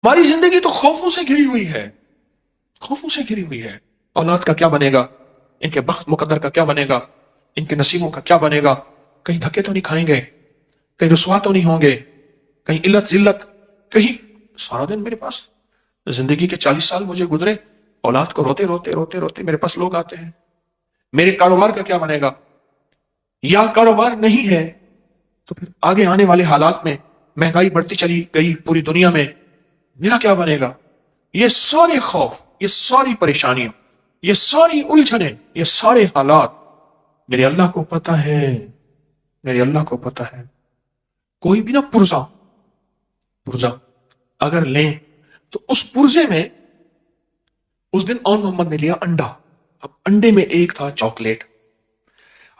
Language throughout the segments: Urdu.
ہماری زندگی تو خوفوں سے گھری ہوئی ہے، خوفوں سے گھری ہوئی ہے۔ اولاد کا کیا بنے گا، ان کے بخت مقدر کا کیا بنے گا، ان کے نصیبوں کا کیا بنے گا، کہیں دھکے تو نہیں کھائیں گے، کہیں رسوا تو نہیں ہوں گے، کہیں علت ذلت، کہیں سارا دن میرے پاس زندگی کے 40 سال مجھے گزرے، اولاد کو روتے روتے روتے روتے میرے پاس لوگ آتے ہیں، میرے کاروبار کا کیا بنے گا، یا کاروبار نہیں ہے تو پھر آگے آنے والے حالات میں مہنگائی بڑھتی چلی گئی پوری دنیا میں، میرا کیا بنے گا؟ یہ سارے خوف، یہ ساری پریشانیاں، یہ ساری الجھنیں، یہ سارے حالات میرے اللہ کو پتہ ہے، میرے اللہ کو پتہ ہے۔ کوئی بھی نہ پرزا اگر لیں تو اس پرزے میں اس دن اون محمد نے لیا انڈا، اب انڈے میں ایک تھا چاکلیٹ،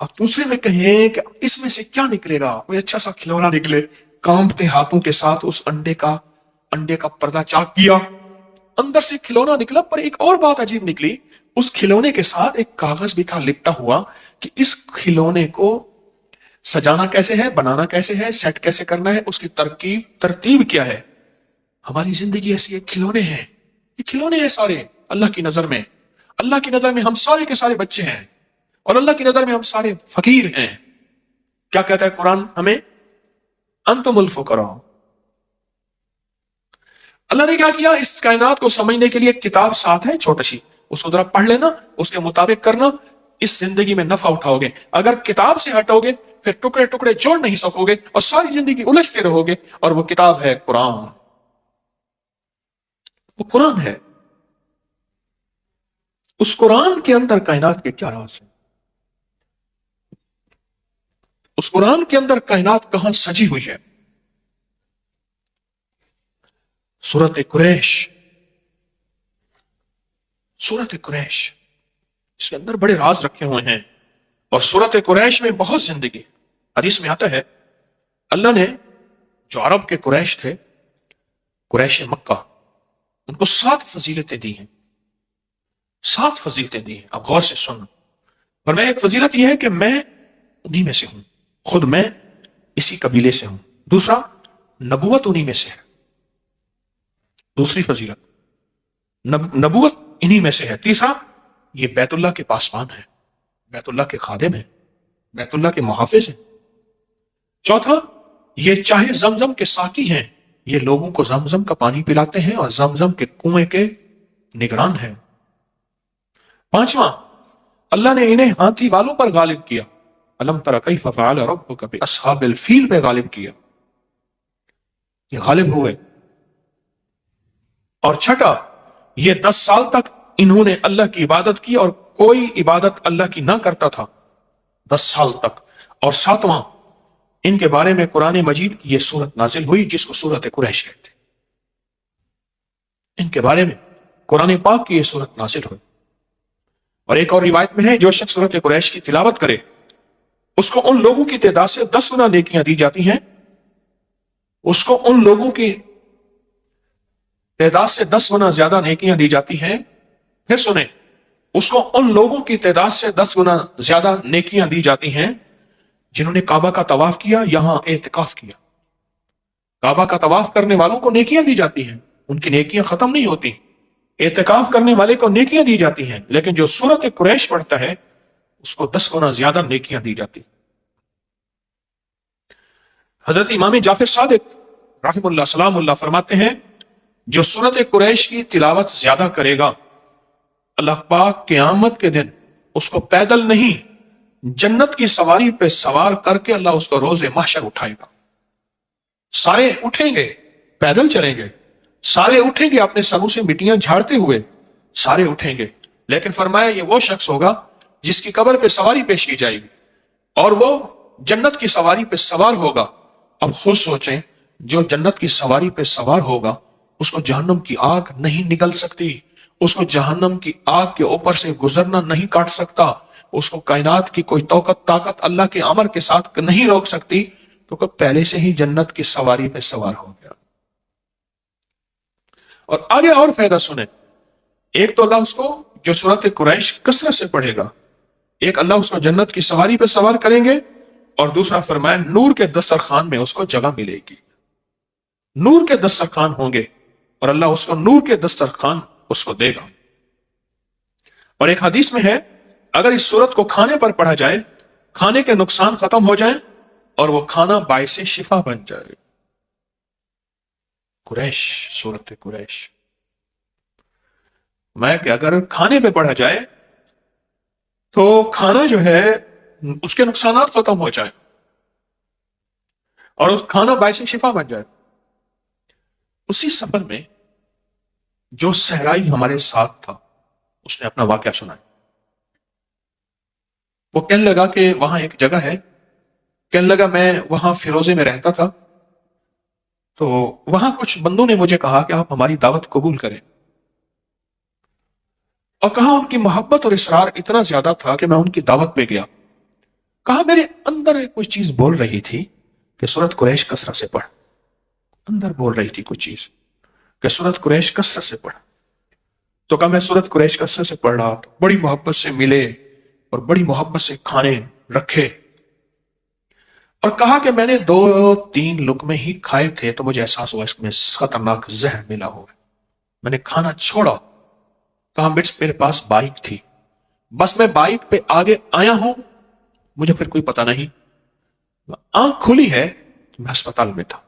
اب دوسرے میں کہیں کہ اس میں سے کیا نکلے گا، کوئی اچھا سا کھلونا نکلے، کانپتے ہاتھوں کے ساتھ اس انڈے کا پردہ چاک کیا، اندر سے کھلونا نکلا، پر ایک اور بات عجیب نکلی، اس کھلونے کے ساتھ ایک کاغذ بھی تھا لپٹا ہوا کہ اس کھلونے کو سجانا کیسے ہے، بنانا کیسے ہے، سیٹ کیسے کرنا ہے، اس کی ترتیب کیا ہے۔ ہماری زندگی ایسی ہے، کھلونے ہیں، یہ کھلونے ہیں سارے اللہ کی نظر میں، اللہ کی نظر میں ہم سارے کے سارے بچے ہیں، اور اللہ کی نظر میں ہم سارے فقیر ہیں۔ کیا کہتا ہے قرآن ہمیں؟ انتم الفقراء۔ اللہ نے کیا کیا، اس کائنات کو سمجھنے کے لیے ایک کتاب ساتھ ہے چھوٹی سی، اس کو ذرا پڑھ لینا، اس کے مطابق کرنا، اس زندگی میں نفع اٹھاؤ گے۔ اگر کتاب سے ہٹو گے پھر ٹکڑے ٹکڑے جوڑ نہیں سکو گے اور ساری زندگی الجھتے رہو گے، اور وہ کتاب ہے قرآن، وہ قرآن ہے۔ اس قرآن کے اندر کائنات کے کیا راز ہیں، اس قرآن کے اندر کائنات کہاں سجی ہوئی ہے۔ سورۃ قریش، سورۃ قریش، اس کے اندر بڑے راز رکھے ہوئے ہیں، اور سورۃ قریش میں بہت زندگی۔ حدیث میں آتا ہے اللہ نے جو عرب کے قریش تھے، قریش مکہ، ان کو 7 فضیلتیں دی ہیں، 7 فضیلتیں دی ہیں۔ اب غور سے سن، اور میں ایک فضیلت یہ ہے کہ میں انہی میں سے ہوں، خود میں اسی قبیلے سے ہوں۔ دوسرا، نبوت انہی میں سے ہے، دوسری فضیلت نبوت انہی میں سے ہے۔ تیسرا، یہ بیت اللہ کے پاسبان ہے، بیت اللہ کے خادم ہیں، بیت اللہ کے محافظ ہیں۔ چوتھا، یہ چاہے زمزم کے ساقی ہیں، یہ لوگوں کو زمزم کا پانی پلاتے ہیں اور زمزم کے کنویں کے نگران ہیں۔ پانچواں، اللہ نے انہیں ہاتھی والوں پر غالب کیا، الم تر کیف فعل ربک باصحاب الفیل پہ غالب کیا، یہ غالب ہوئے۔ اور چھٹا، یہ 10 سال تک انہوں نے اللہ کی عبادت کی اور کوئی عبادت اللہ کی نہ کرتا تھا، 10 سال تک۔ اور ساتواں، ان کے بارے میں قرآن مجید کی یہ سورت نازل ہوئی جس کو سورت قریش کہتے ہیں، ان کے بارے میں قرآن پاک کی یہ سورت نازل ہوئی۔ اور ایک اور روایت میں ہے جو شخص سورت قریش کی تلاوت کرے اس کو ان لوگوں کی تعداد سے 10 گنا نیکیاں دی جاتی ہیں، اس کو ان لوگوں کی تعداد سے 10 گنا زیادہ نیکیاں دی جاتی ہیں۔ پھر سنیں، اس کو ان لوگوں کی تعداد سے 10 گنا زیادہ نیکیاں دی جاتی ہیں جنہوں نے کعبہ کا طواف کیا، یہاں اعتکاف کیا۔ کعبہ کا طواف کرنے والوں کو نیکیاں دی جاتی ہیں، ان کی نیکیاں ختم نہیں ہوتی، اعتکاف کرنے والے کو نیکیاں دی جاتی ہیں، لیکن جو سورت قریش پڑھتا ہے اس کو 10 گنا زیادہ نیکیاں دی جاتی۔ حضرت امام جعفر صادق رحم اللہ سلام اللہ فرماتے ہیں جو سورت قریش کی تلاوت زیادہ کرے گا اللہ پاک قیامت کے دن اس کو پیدل نہیں جنت کی سواری پہ سوار کر کے اللہ اس کو روز محشر اٹھائے گا۔ سارے اٹھیں گے، پیدل چلیں گے، سارے اٹھیں گے اپنے سروں سے مٹیاں جھاڑتے ہوئے، سارے اٹھیں گے، لیکن فرمایا یہ وہ شخص ہوگا جس کی قبر پہ سواری پیش کی جائے گی اور وہ جنت کی سواری پہ سوار ہوگا۔ اب خود سوچیں، جو جنت کی سواری پہ سوار ہوگا اس کو جہنم کی آگ نہیں نگل سکتی، اس کو جہنم کی آگ کے اوپر سے گزرنا نہیں کاٹ سکتا، اس کو کائنات کی کوئی طاقت اللہ کے امر کے ساتھ نہیں روک سکتی، تو پہلے سے ہی جنت کی سواری پہ سوار ہو گیا۔ اور آگے اور فائدہ سنیں، ایک تو اللہ اس کو جو سورت قریش کثرت سے پڑھے گا، ایک اللہ اس کو جنت کی سواری پہ سوار کریں گے، اور دوسرا فرمایا نور کے دسترخوان میں اس کو جگہ ملے گی، نور کے دسترخوان ہوں گے، اور اللہ اس کو نور کے دسترخوان اس کو دے گا. اور ایک حدیث میں ہے اگر اس سورت کو کھانے پر پڑھا جائے کھانے کے نقصان ختم ہو جائیں اور وہ کھانا باعث شفا بن جائے. قریش، سورت قریش میں کہ اگر کھانے پہ پڑھا جائے تو کھانا جو ہے اس کے نقصانات ختم ہو جائیں اور اس کھانا باعث شفا بن جائے. اسی سفر میں جو صحرائی ہمارے ساتھ تھا اس نے اپنا واقعہ سنایا. وہ کہنے لگا کہ وہاں ایک جگہ ہے، کہنے لگا میں وہاں فیروزے میں رہتا تھا تو وہاں کچھ بندوں نے مجھے کہا کہ آپ ہماری دعوت قبول کریں، اور کہا ان کی محبت اور اصرار اتنا زیادہ تھا کہ میں ان کی دعوت پہ گیا. کہا میرے اندر کوئی چیز بول رہی تھی کہ سورت قریش کثرت سے پڑھ. اندر بول رہی تھی کوئی چیز کہ سورت قریش کثرت سے پڑھ. تو کہا میں سورت قریش کثرت سے پڑھ رہا تو بڑی محبت سے ملے اور بڑی محبت سے کھانے رکھے، اور کہا کہ میں نے 2-3 لقمے ہی کھائے تھے تو مجھے احساس ہوا اس میں خطرناک زہر ملا ہوا ہے. میں نے کھانا چھوڑا. کہا میرے پاس بائک تھی، بس میں بائک پہ آگے آیا ہوں، مجھے پھر کوئی پتہ نہیں، آنکھ کھلی ہے کہ میں ہسپتال میں تھا.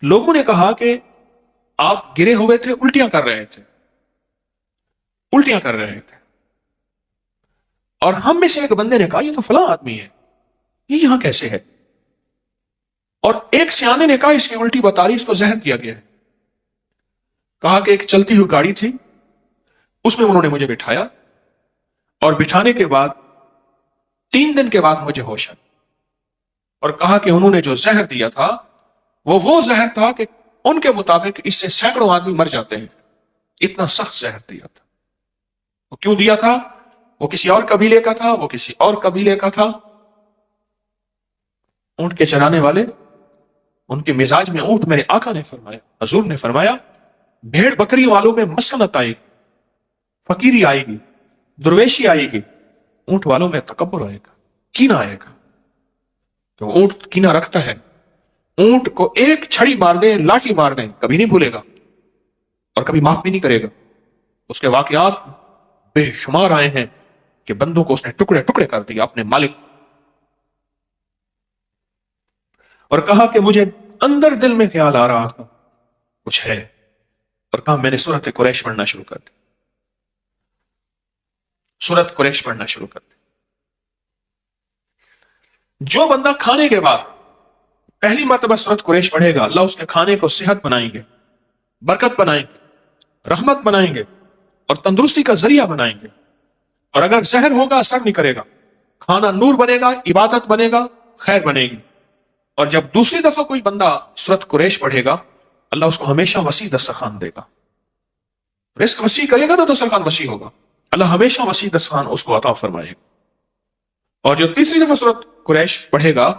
لوگوں نے کہا کہ آپ گرے ہوئے تھے، الٹیاں کر رہے تھے، الٹیاں کر رہے تھے. اور ہم میں سے ایک بندے نے کہا یہ تو فلاں آدمی ہے، یہ یہاں کیسے ہے؟ اور ایک سیانے نے کہا اس کی الٹی بتا رہی، اس کو زہر دیا گیا ہے. کہا کہ ایک چلتی ہوئی گاڑی تھی، اس میں انہوں نے مجھے بٹھایا اور بٹھانے کے بعد 3 دن کے بعد مجھے ہوش آیا. اور کہا کہ انہوں نے جو زہر دیا تھا وہ زہر تھا کہ ان کے مطابق اس سے سینکڑوں آدمی مر جاتے ہیں، اتنا سخت زہر دیا تھا. وہ کیوں دیا تھا؟ وہ کسی اور قبیلے کا تھا، وہ کسی اور قبیلے کا تھا. اونٹ کے چرانے والے، ان کے مزاج میں اونٹ، میرے آقا نے فرمایا، حضور نے فرمایا بھیڑ بکری والوں میں مسکنت آئے گی، فقیری آئے گی، درویشی آئے گی. اونٹ والوں میں تکبر آئے گا، کینہ آئے گا. تو اونٹ کینہ رکھتا ہے، اونٹ کو ایک چھڑی مار دے، لاٹھی مار دیں، کبھی نہیں بھولے گا اور کبھی معاف بھی نہیں کرے گا. اس کے واقعات بے شمار آئے ہیں کہ بندوں کو اس نے ٹکڑے ٹکڑے کر دیا اپنے مالک. اور کہا کہ مجھے اندر دل میں خیال آ رہا تھا کچھ ہے، اور کہا میں نے سورت قریش پڑھنا شروع کر دی. سورت قریش پڑھنا شروع کر دی. جو بندہ کھانے کے بعد پہلی مرتبہ سورت قریش پڑھے گا، اللہ اس کے کھانے کو صحت بنائیں گے، برکت بنائیں گے، رحمت بنائیں گے اور تندرستی کا ذریعہ بنائیں گے. اور اگر زہر ہوگا اثر نہیں کرے گا، کھانا نور بنے گا، عبادت بنے گا، خیر بنے گی. اور جب دوسری دفعہ کوئی بندہ سورت قریش پڑھے گا، اللہ اس کو ہمیشہ وسیع دسترخوان دے گا. رزق وسیع کرے گا تو دسترخوان وسیع ہوگا، اللہ ہمیشہ وسیع دسترخوان اس کو عطا فرمائے گا. اور جو تیسری دفعہ سورت قریش پڑھے گا،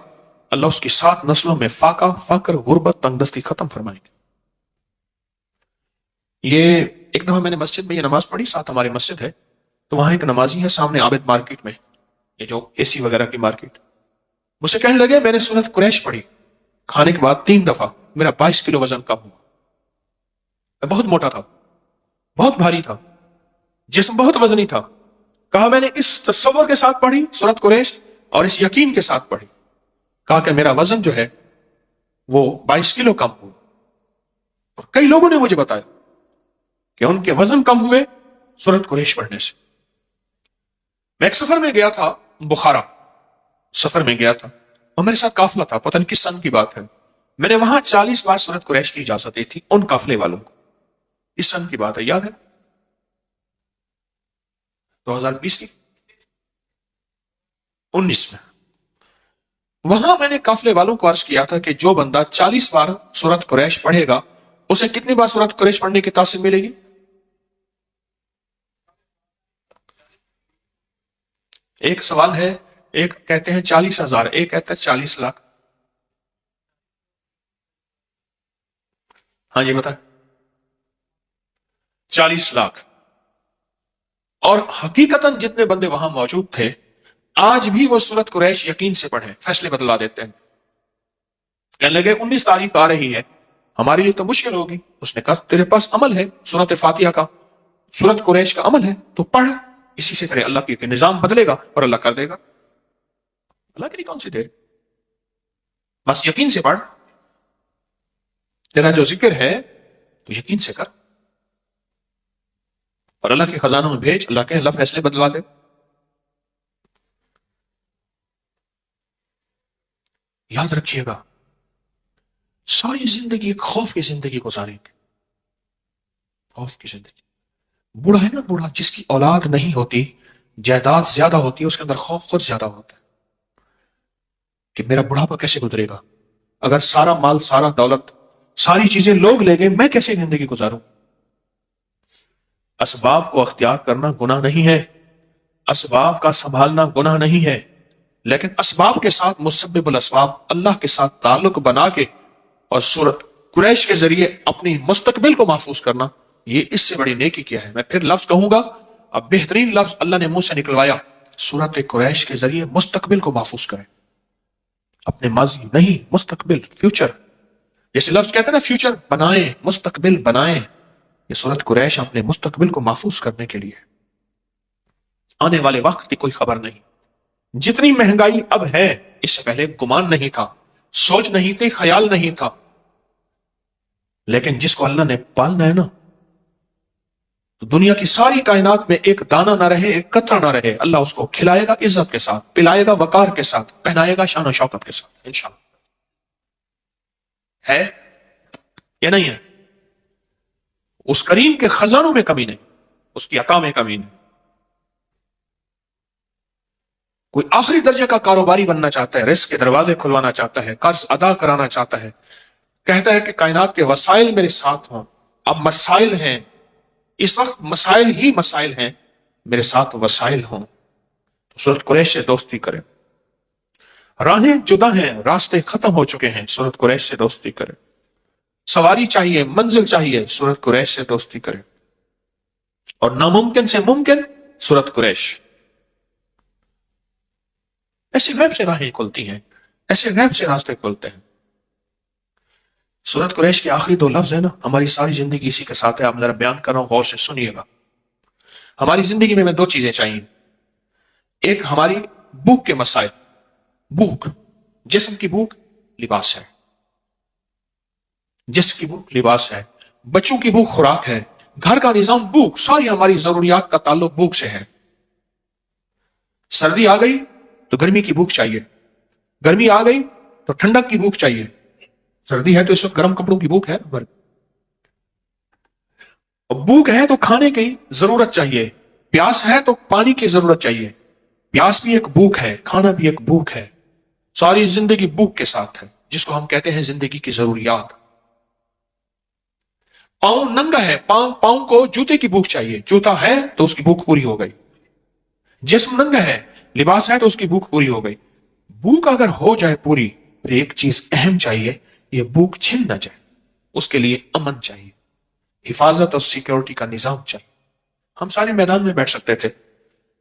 اللہ اس کی 7 نسلوں میں فاقہ، فقر، غربت، تنگ دستی ختم فرمائے گا. یہ ایک دفعہ میں نے مسجد میں یہ نماز پڑھی، ساتھ ہماری مسجد ہے، تو وہاں ایک نمازی ہے سامنے عابد مارکیٹ میں، یہ جو اے سی وغیرہ کی مارکیٹ، مجھ سے کہنے لگے میں نے سورت قریش پڑھی کھانے کے بعد 3 دفعہ، میرا 22 کلو وزن کم ہوا. میں بہت موٹا تھا، بہت بھاری تھا، جسم بہت وزنی تھا. کہا میں نے اس تصور کے ساتھ پڑھی سورت قریش اور اس یقین کے ساتھ پڑھی. کہا کہ میرا وزن جو ہے وہ 22 کلو کم ہوا. اور کئی لوگوں نے مجھے بتایا کہ ان کے وزن کم ہوئے سورت قریش پڑھنے سے. میں ایک سفر میں گیا تھا، بخارا سفر میں گیا تھا، اور میرے ساتھ قافلہ تھا، پتہ نہیں کس سن کی بات ہے. میں نے وہاں 40 بار سورت قریش کی اجازت دی تھی ان قافلے والوں کو. اس سن کی بات ہے، یاد ہے؟ 2020 کی 19 میں. وہاں میں نے قافلے والوں کو عرض کیا تھا کہ جو بندہ 40 بار سورت قریش پڑھے گا اسے کتنی بار سورت قریش پڑھنے کی تاثیر ملے گی؟ ایک سوال ہے، ایک کہتے ہیں 40,000، ایک کہتا ہے 40 لاکھ. ہاں جی بتائیں. 40 لاکھ. اور حقیقتاً جتنے بندے وہاں موجود تھے آج بھی وہ سورت قریش یقین سے پڑھیں، فیصلے بدلا دیتے ہیں. کہنے لگے 19 تاریخ آ رہی ہے، ہمارے لیے تو مشکل ہوگی۔ اس نے کہا تیرے پاس عمل ہے، سورت فاتحہ کا، سورت قریش کا عمل ہے، تو پڑھ، اسی سے تیرے اللہ کے نظام بدلے گا اور اللہ کر دے گا۔ اللہ کے لیے کون سی دیر، بس یقین سے پڑھ، تیرا جو ذکر ہے تو یقین سے کر، اور اللہ کے خزانوں میں بھیج، اللہ فیصلے بدلوا دے۔ یاد رکھیے گا، ساری زندگی ایک خوف کی زندگی گزاریں گے، خوف کی زندگی۔ بوڑھا ہے نا، بوڑھا جس کی اولاد نہیں ہوتی، جائیداد زیادہ ہوتی ہے، اس کے اندر خوف خود زیادہ ہوتا ہے کہ میرا بڑھاپا کیسے گزرے گا، اگر سارا مال، سارا دولت، ساری چیزیں لوگ لے گئے، میں کیسے زندگی گزاروں۔ اسباب کو اختیار کرنا گناہ نہیں ہے، اسباب کا سنبھالنا گناہ نہیں ہے، لیکن اسباب کے ساتھ مسبب الاسباب، اللہ کے ساتھ تعلق بنا کے اور سورت قریش کے ذریعے اپنی مستقبل کو محفوظ کرنا، یہ اس سے بڑی نیکی کیا ہے۔ میں پھر لفظ کہوں گا، اب بہترین لفظ اللہ نے منہ سے نکلوایا، سورت قریش کے ذریعے مستقبل کو محفوظ کریں، اپنے ماضی نہیں، مستقبل، فیوچر۔ جیسے لفظ کہتے ہیں نا فیوچر بنائیں، مستقبل بنائیں، یہ سورت قریش اپنے مستقبل کو محفوظ کرنے کے لیے، آنے والے وقت کی کوئی خبر نہیں۔ جتنی مہنگائی اب ہے، اس سے پہلے گمان نہیں تھا، سوچ نہیں تھی، خیال نہیں تھا، لیکن جس کو اللہ نے پالنا ہے نا، تو دنیا کی ساری کائنات میں ایک دانہ نہ رہے، ایک قطرہ نہ رہے، اللہ اس کو کھلائے گا عزت کے ساتھ، پلائے گا وقار کے ساتھ، پہنائے گا شان و شوکت کے ساتھ، انشاءاللہ۔ ہے یا نہیں ہے؟ اس کریم کے خزانوں میں کمی نہیں، اس کی عطا میں کمی نہیں۔ کوئی آخری درجے کا کاروباری بننا چاہتا ہے، رزق کے دروازے کھلوانا چاہتا ہے، قرض ادا کرانا چاہتا ہے، کہتا ہے کہ کائنات کے وسائل میرے ساتھ ہوں، اب مسائل ہیں، اس وقت مسائل ہی مسائل ہیں، میرے ساتھ وسائل ہوں، تو سورت قریش سے دوستی کریں۔ راہیں جدا ہیں، راستے ختم ہو چکے ہیں، سورت قریش سے دوستی کریں۔ سواری چاہیے، منزل چاہیے، سورت قریش سے دوستی کریں۔ اور ناممکن سے ممکن، سورت قریش۔ ایسے غیب سے راہیں کھلتی ہیں، ایسے غیب سے راستے کھلتے ہیں۔ سورت قریش کے آخری 2 لفظ ہیں نا، ہماری ساری زندگی اسی کے ساتھ ہے۔ آپ ذرا بیان کر رہا ہوں، غور سے سنیے گا۔ ہماری زندگی میں 2 چیزیں چاہیے، ایک ہماری بھوک کے مسائل، بھوک، جسم کی بھوک، لباس ہے، جسم کی بھوک لباس ہے، بچوں کی بھوک خوراک ہے، گھر کا نظام بھوک، ساری ہماری ضروریات کا تعلق بھوک سے ہے۔ سردی آ گئی تو گرمی کی بھوک چاہیے، گرمی آ گئی تو ٹھنڈک کی بھوک چاہیے، سردی ہے تو اس وقت گرم کپڑوں کی بھوک ہے، اور بھوک ہے تو کھانے کی ضرورت چاہیے، پیاس ہے تو پانی کی ضرورت چاہیے، پیاس بھی ایک بھوک ہے، کھانا بھی ایک بھوک ہے، ساری زندگی بھوک کے ساتھ ہے، جس کو ہم کہتے ہیں زندگی کی ضروریات۔ پاؤں ننگا ہے، پاؤں کو جوتے کی بھوک چاہیے، جوتا ہے تو اس کی بھوک پوری ہو گئی، جسم ننگا ہے، لباس ہے تو اس کی بھوک پوری ہو گئی۔ بھوک اگر ہو جائے پوری، پھر ایک چیز اہم چاہیے، یہ بھوک چھن نہ جائے، اس کے لیے امن چاہیے، حفاظت اور سیکیورٹی کا نظام چاہیے۔ ہم سارے میدان میں بیٹھ سکتے تھے،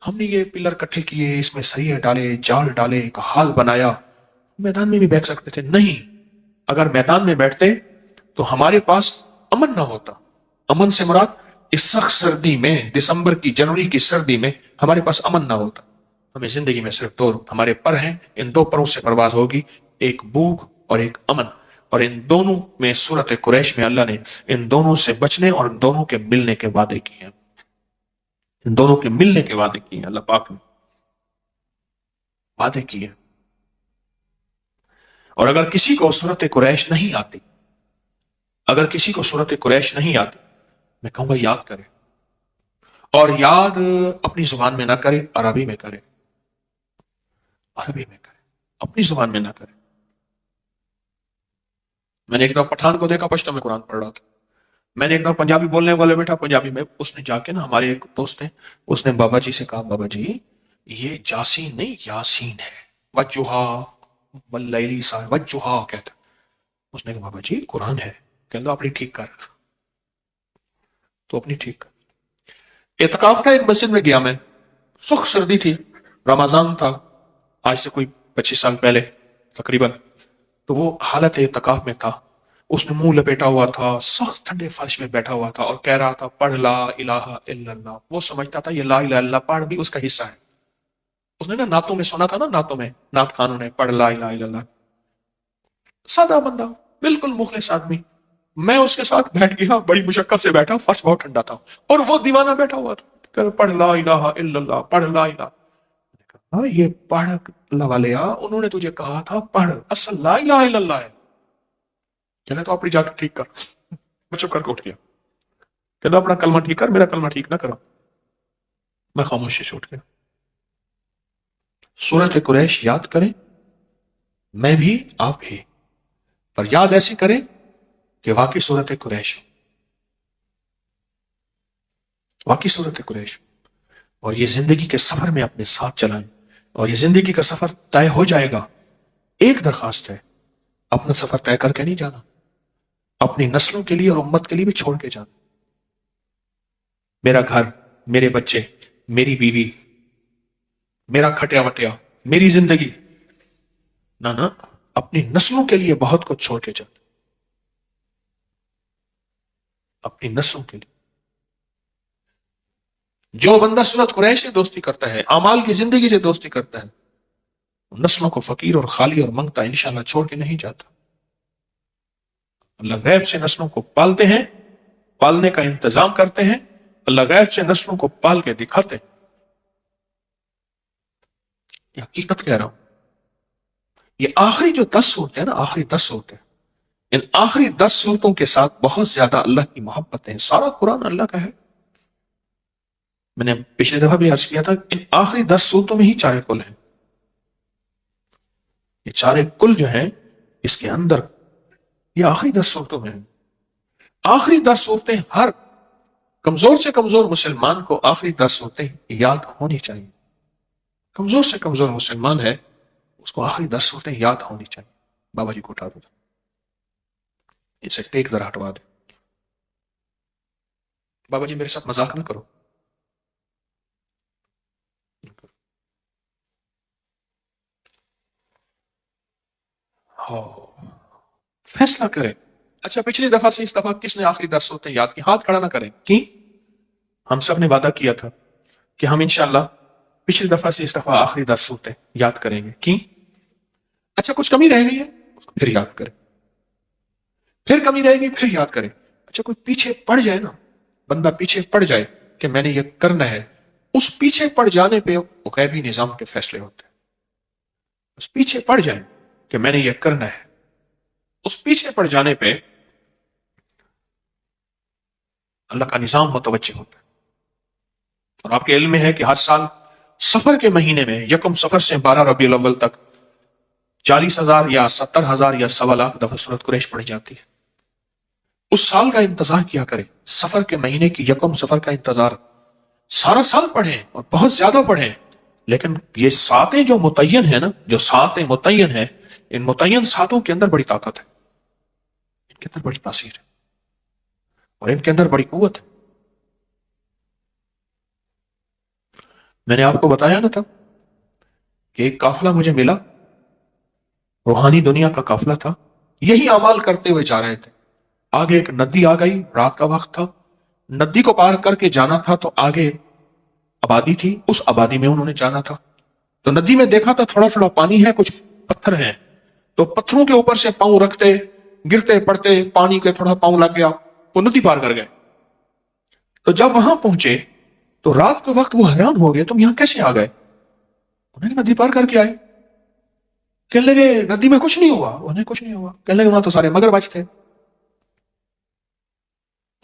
ہم نے یہ پلر کٹھے کیے، اس میں سریے ڈالے، جال ڈالے، ایک حال بنایا، میدان میں بھی بیٹھ سکتے تھے، نہیں، اگر میدان میں بیٹھتے تو ہمارے پاس امن نہ ہوتا۔ امن سے مراد اس سخت سردی میں، دسمبر کی، جنوری کی سردی میں ہمارے پاس امن نہ ہوتا۔ ہمیں زندگی میں صرف 2 ہمارے پر ہیں، ان 2 پروں سے پرواز ہوگی، ایک بھوک اور ایک امن، اور ان دونوں میں سورت قریش میں اللہ نے ان دونوں سے بچنے اور ان دونوں کے ملنے کے وعدے کیے ہیں، ان دونوں کے ملنے کے وعدے کیے ہیں، اللہ پاک نے وعدے کیے۔ اور اگر کسی کو سورت قریش نہیں آتی، اگر کسی کو سورت قریش نہیں آتی، میں کہوں گا یاد کرے، اور یاد اپنی زبان میں نہ کرے، عربی میں کرے، عربی میں کرے، اپنی زبان میں نہ کرے۔ میں نے ایک دفعہ پٹھان کو دیکھا پشتو میں قرآن پڑھ رہا تھا، میں نے ایک دفعہ پنجابی بولنے والے بیٹھا پنجابی میں، اس نے جا کے نا، ہمارے ایک دوست ہیں، اس نے بابا جی سے کہا، بابا جی یہ جاسین نہیں یاسین ہے، وجہا واللیلی سا وجہا کہتا، اس نے کہا بابا جی قرآن ہے، کہتا اپنی ٹھیک کر، تو اپنی ٹھیک کر۔ اعتکاف تھا، ایک مسجد میں گیا میں، سخت سردی تھی، رمضان تھا، آج سے کوئی 25 سال پہلے تقریباً، تو وہ حالت اعتکاف میں تھا، اس نے منہ لپیٹا ہوا تھا، سخت ٹھنڈے فرش میں بیٹھا ہوا تھا اور کہہ رہا تھا پڑھ لا الہ الا اللہ۔ وہ سمجھتا تھا یہ لا الہ الا اللہ پڑھ بھی اس کا حصہ ہے۔ اس نے نا نعتوں میں سنا تھا، نا نعتوں میں نعت خانوں نے پڑھ لا الہ الا اللہ، سادہ بندہ بالکل مخلص آدمی۔ میں اس کے ساتھ بیٹھ گیا، بڑی مشقت سے بیٹھا، فرش بہت ٹھنڈا تھا اور وہ دیوانہ بیٹھا ہوا تھا کہ پڑھ لا الہ الا اللہ، پڑھ لا الہ۔ ہاں یہ پڑھ لوا لیا، انہوں نے تجھے کہا تھا پڑھ، اصل لا الہ الا اللہ ہے۔ کہنا تو اپنی جا کے ٹھیک کر۔ میں چپ کر کے اٹھ گیا، کہنا اپنا کلمہ ٹھیک کر، میرا کلمہ ٹھیک نہ کرو۔ میں خاموشی سے اٹھ گیا۔ سورۃ قریش یاد کریں، میں بھی آپ بھی، پر یاد ایسی کریں کہ واقعی سورۃ قریش، واقعی سورۃ قریش، اور یہ زندگی کے سفر میں اپنے ساتھ چلائیں، اور یہ زندگی کا سفر طے ہو جائے گا۔ ایک درخواست ہے، اپنا سفر طے کر کے نہیں جانا، اپنی نسلوں کے لیے اور امت کے لیے بھی چھوڑ کے جانا۔ میرا گھر، میرے بچے، میری بیوی، میرا کھٹیا وٹیا، میری زندگی، نہ اپنی نسلوں کے لیے بہت کچھ چھوڑ کے جانا، اپنی نسلوں کے لیے۔ جو بندہ سورۃ قریش سے دوستی کرتا ہے، اعمال کی زندگی سے دوستی کرتا ہے، نسلوں کو فقیر اور خالی اور منگتا انشاءاللہ چھوڑ کے نہیں جاتا۔ اللہ غیب سے نسلوں کو پالتے ہیں، پالنے کا انتظام کرتے ہیں، اللہ غیب سے نسلوں کو پال کے دکھاتے ہیں۔ یہ حقیقت کہہ رہا ہوں۔ یہ آخری جو 10 صورتیں ہیں نا، آخری 10 صورتیں، ان آخری 10 صورتوں کے ساتھ بہت زیادہ اللہ کی محبت ہے۔ سارا قرآن اللہ کا ہے۔ میں نے پچھلے دفعہ بھی عرض کیا تھا، ان آخری 10 صورتوں میں ہی چارے کل ہیں۔ یہ چارے کل جو ہیں اس کے اندر، یہ آخری 10 صورتوں میں ہیں۔ آخری 10 صورتیں ہر کمزور سے کمزور مسلمان کو آخری 10 صورتیں یاد ہونی چاہیے۔ کمزور سے کمزور مسلمان ہے، اس کو آخری 10 صورتیں یاد ہونی چاہیے۔ بابا جی کو اٹھا دو، اسے ٹیک ذرا ہٹوا دے۔ بابا جی میرے ساتھ مذاق نہ کرو۔ فیصلہ کرے۔ اچھا پچھلی دفعہ سے اس دفعہ کس نے آخری 10 صورتیں یاد کی؟ ہاتھ کھڑا نہ کریں۔ کی ہم سب نے وعدہ کیا تھا کہ ہم انشاءاللہ پچھلی دفعہ سے اس دفعہ آخری 10 صورتیں یاد کریں گے۔ کی اچھا کچھ کمی رہ گئی ہے، اس کو پھر یاد کریں، پھر کمی رہے گی پھر یاد کریں۔ اچھا کوئی پیچھے پڑ جائے نا، بندہ پیچھے پڑ جائے کہ میں نے یہ کرنا ہے، اس پیچھے پڑ جانے پہ غیبی نظام کے فیصلے ہوتے ہیں۔ اس پیچھے پڑ جائے کہ میں نے یہ کرنا ہے، اس پیچھے پڑ جانے پہ اللہ کا نظام متوجہ ہوتا ہے۔ اور آپ کے علم میں ہے کہ ہر سال سفر کے مہینے میں، یکم سفر سے 12 ربیع الاول تک 40,000 یا 70,000 یا 1.25 دفعہ سورۃ قریش پڑھی جاتی ہے۔ اس سال کا انتظار کیا کریں، سفر کے مہینے کی یکم سفر کا انتظار سارا سال پڑھیں اور بہت زیادہ پڑھیں، لیکن یہ ساتیں جو متعین ہیں نا، جو ساتیں متعین ہیں، ان متعین ساتوں کے اندر بڑی طاقت ہے، ان کے اندر بڑی تاثیر ہے اور ان کے اندر بڑی قوت ہے۔ میں نے آپ کو بتایا نا تھا کہ ایک قافلہ مجھے ملا، روحانی دنیا کا قافلہ تھا، یہی اعمال کرتے ہوئے جا رہے تھے۔ آگے ایک ندی آ گئی، رات کا وقت تھا، ندی کو پار کر کے جانا تھا تو آگے آبادی تھی، اس آبادی میں انہوں نے جانا تھا۔ تو ندی میں دیکھا تھا تھوڑا تھوڑا پانی ہے، کچھ پتھر ہیں، تو پتھروں کے اوپر سے پاؤں رکھتے، گرتے پڑتے پانی کے تھوڑا پاؤں لگ گیا، وہ ندی پار کر گئے۔ تو جب وہاں پہنچے تو رات کے وقت وہ حیران ہو گئے، تم یہاں کیسے آ گئے؟ انہیں ندی پار کر کے آئے۔ کہنے لگے ندی میں کچھ نہیں ہوا، انہیں کچھ نہیں ہوا۔ کہنے لگے وہاں تو سارے مگرمچھ تھے۔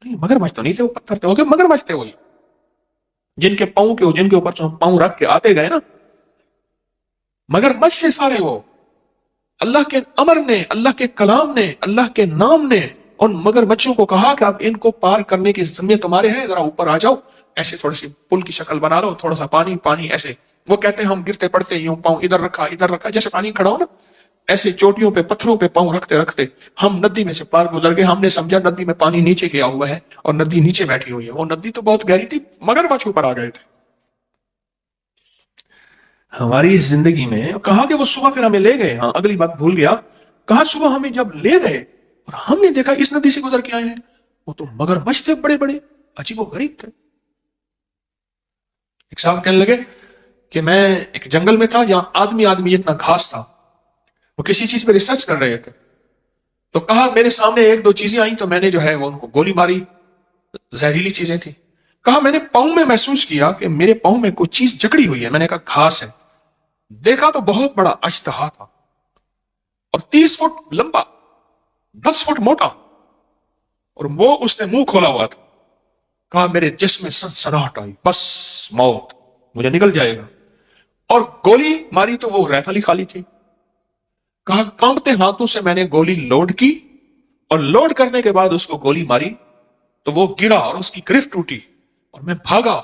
مگرمچھ تو نہیں تھے، وہ پتھر تھے، وہ مگرمچھ تھے، وہی جن کے پاؤں کے، جن کے اوپر سے ہم پاؤں رکھ کے آتے گئے نا، مگرمچھ سے سارے وہ۔ اللہ کے امر نے، اللہ کے کلام نے، اللہ کے نام نے ان مگرمچھوں کو کہا کہ اب ان کو پار کرنے کی ذمہ تمہارے ہیں، ذرا اوپر آ جاؤ، ایسے تھوڑی سی پل کی شکل بنا لو، تھوڑا سا پانی پانی ایسے۔ وہ کہتے ہیں ہم گرتے پڑتے یوں پاؤں ادھر رکھا جیسے پانی کھڑا ہو نا، ایسے چوٹیوں پہ پتھروں پہ پاؤں رکھتے رکھتے ہم ندی میں سے پار گزر گئے۔ ہم نے سمجھا ندی میں پانی نیچے گیا ہوا ہے اور ندی نیچے بیٹھی ہوئی ہے، وہ ندی تو بہت گہری تھی، مگرمچھ اوپر آ گئے تھے۔ ہماری زندگی میں کہا کہ وہ صبح پھر ہمیں لے گئے، ہاں اگلی بات بھول گیا کہا صبح ہمیں جب لے گئے اور ہم نے دیکھا اس ندی سے گزر کے آئے ہیں، وہ تو مگرمچھ تھے بڑے بڑے، عجیب و غریب تھے۔ ایک صاحب کہنے لگے کہ میں ایک جنگل میں تھا جہاں آدمی اتنا گھاس تھا، وہ کسی چیز پہ ریسرچ کر رہے تھے، تو کہا میرے سامنے ایک دو چیزیں آئیں تو میں نے جو ہے وہ ان کو گولی ماری، زہریلی چیزیں تھیں۔ کہا میں نے پاؤں میں محسوس کیا کہ میرے پاؤں میں کوئی چیز جکڑی ہوئی ہے، میں نے کہا گھاس ہے، دیکھا تو بہت بڑا اژدہا تھا اور 30 فٹ لمبا، 10 فٹ موٹا، اور وہ اس نے منہ کھولا ہوا تھا۔ کہا میرے جسم میں سنسناہٹ آئی، بس موت، مجھے نکل جائے گا، اور گولی ماری تو وہ ریفل خالی تھی۔ کہا کانپتے ہاتھوں سے میں نے گولی لوڈ کی، اور لوڈ کرنے کے بعد اس کو گولی ماری تو وہ گرا اور اس کی گرفت ٹوٹی اور میں بھاگا،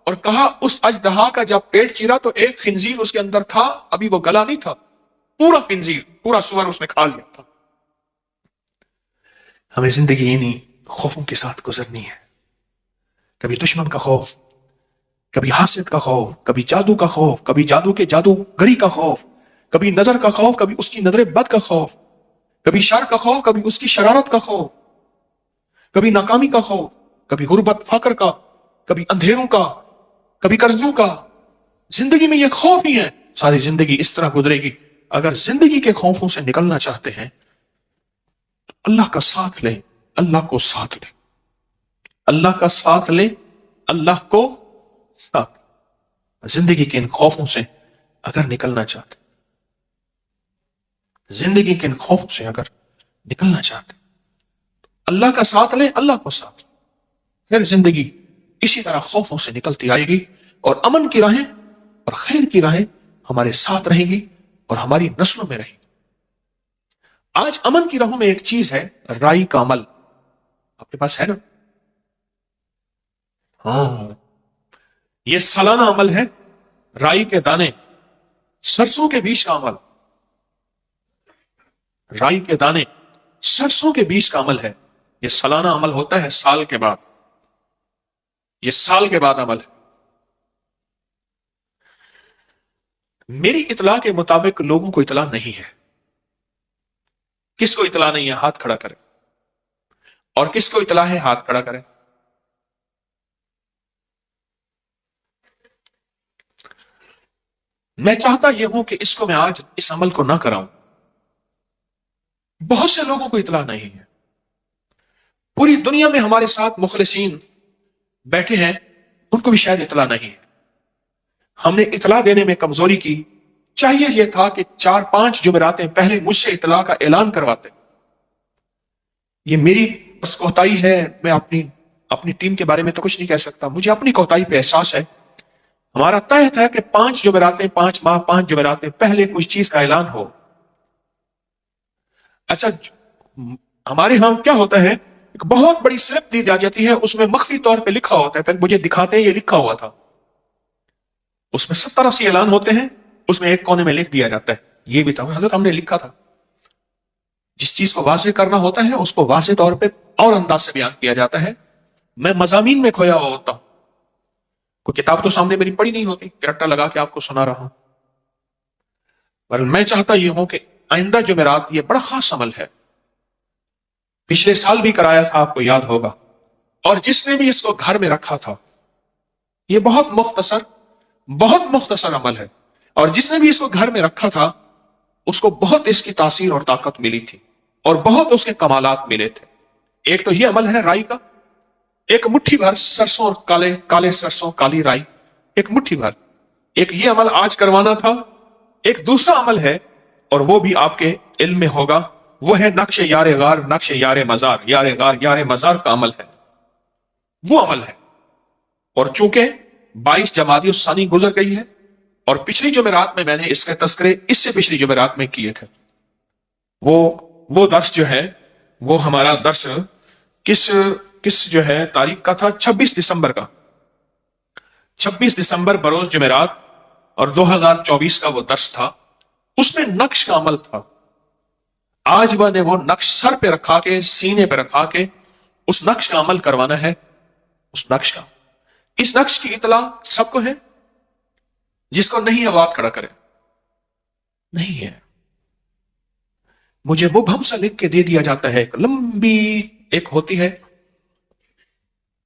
اور کہا اس اژدہا کا جب پیٹ چیرا تو ایک خنزیر اس کے اندر تھا، ابھی وہ گلا نہیں تھا، پورا خنزیر، پورا سور اس نے کھا لیا تھا۔ ہمیں زندگی انہی خوفوں کے ساتھ گزرنی ہے، کبھی دشمن کا خوف، کبھی حاسد کا خوف، کبھی جادو کا خوف، کبھی جادو کے جادوگری کا خوف، کبھی نظر کا خوف، کبھی اس کی نظر بد کا خوف، کبھی شر کا خوف، کبھی اس کی شرارت کا خوف، کبھی ناکامی کا خوف، کبھی غربت فقر کا، کبھی اندھیروں کا، کبھی قرضوں کا۔ زندگی میں یہ خوف ہی ہے، ساری زندگی اس طرح گزرے گی۔ اگر زندگی کے خوفوں سے نکلنا چاہتے ہیں تو اللہ کا ساتھ لیں، اللہ کو ساتھ لیں، اللہ کا ساتھ لیں، اللہ کو ساتھ لیں۔ زندگی کے ان خوفوں سے اگر نکلنا چاہتے، زندگی کے ان خوفوں سے اگر نکلنا چاہتے، اللہ کا ساتھ لیں، اللہ کو ساتھ لیں، پھر زندگی اسی طرح خوفوں سے نکلتی آئے گی، اور امن کی راہیں اور خیر کی راہیں ہمارے ساتھ رہیں گی اور ہماری نسلوں میں رہیں گی۔ آج امن کی راہوں میں ایک چیز ہے، رائی کا عمل۔ آپ کے پاس ہے نا؟ ہاں، یہ سالانہ عمل ہے، رائی کے دانے، سرسوں کے بیج کا عمل۔ رائی کے دانے، سرسوں کے بیج کا عمل ہے، یہ سالانہ عمل ہوتا ہے، سال کے بعد، یہ سال کے بعد عمل ہے۔ میری اطلاع کے مطابق لوگوں کو اطلاع نہیں ہے۔ کس کو اطلاع نہیں ہے ہاتھ کھڑا کرے، اور کس کو اطلاع ہے ہاتھ کھڑا کرے۔ میں چاہتا یہ ہوں کہ اس کو میں آج اس عمل کو نہ کراؤں۔ بہت سے لوگوں کو اطلاع نہیں ہے، پوری دنیا میں ہمارے ساتھ مخلصین بیٹھے ہیں، ان کو بھی شاید اطلاع نہیں ہے۔ ہم نے اطلاع دینے میں کمزوری کی، چاہیے یہ تھا کہ 4-5 جمعراتیں پہلے مجھ سے اطلاع کا اعلان کرواتے۔ یہ میری بس کوتاہی ہے، میں اپنی ٹیم کے بارے میں تو کچھ نہیں کہہ سکتا، مجھے اپنی کوتاہی پہ احساس ہے۔ ہمارا طے ہے کہ 5 جمعراتیں، 5 ماہ، 5 جمعراتیں پہلے کچھ چیز کا اعلان ہو۔ اچھا، ہمارے ہاں کیا ہوتا ہے، ایک بہت بڑی سلپ دی جاتی ہے، اس میں مخفی طور پہ لکھا ہوتا ہے، پھر مجھے دکھاتے ہیں یہ لکھا ہوا تھا، اس میں 70-80 اعلان ہوتے ہیں، اس میں ایک کونے میں لکھ دیا جاتا ہے یہ بھی تھا حضرت ہم نے لکھا تھا۔ جس چیز کو واضح کرنا ہوتا ہے اس کو واضح طور پہ اور انداز سے بیان کیا جاتا ہے۔ میں مضامین میں کھویا ہوا ہوتا ہوں، کوئی کتاب تو سامنے میری پڑھی نہیں ہوتی کہ رٹا لگا کے آپ کو سنا رہا ہوں، پر میں چاہتا یہ ہوں کہ آئندہ جمعرات یہ بڑا خاص عمل ہے، پچھلے سال بھی کرایا تھا، آپ کو یاد ہوگا، اور جس نے بھی اس کو گھر میں رکھا تھا، یہ بہت مختصر عمل ہے، اور جس نے بھی اس کو گھر میں رکھا تھا اس کو بہت اس کی تاثیر اور طاقت ملی تھی، اور بہت اس کے کمالات ملے تھے۔ ایک تو یہ عمل ہے رائی کا، ایک مٹھی بھر سرسوں اور کالے سرسوں، کالی رائی، ایک مٹھی بھر، ایک یہ عمل آج کروانا تھا۔ ایک دوسرا عمل ہے، اور وہ بھی آپ کے علم میں ہوگا، وہ ہے نقش یار غار، نقش یار مزار، یار غار یار مزار کا عمل ہے، وہ عمل ہے۔ اور چونکہ 22 جمادی الثانی گزر گئی ہے، اور پچھلی جمعرات میں نے اس کے تذکرے اس سے پچھلی جمعرات میں کیے تھے، وہ درس جو ہے، وہ ہمارا درس کس جو ہے تاریخ کا تھا، 26 دسمبر کا، 26 دسمبر بروز جمعرات، اور 2024 کا وہ درس تھا، اس میں نقش کا عمل تھا۔ آج میں نے وہ نقش سر پہ رکھا کے، سینے پہ رکھا کے اس نقش کا عمل کروانا ہے۔ اس نقش کی اطلاع سب کو ہے، جس کو نہیں ہے وہ ہاتھ کھڑا کرے۔ نہیں ہے، مجھے مبہم سا لکھ کے دے دیا جاتا ہے، ایک لمبی ایک ہوتی ہے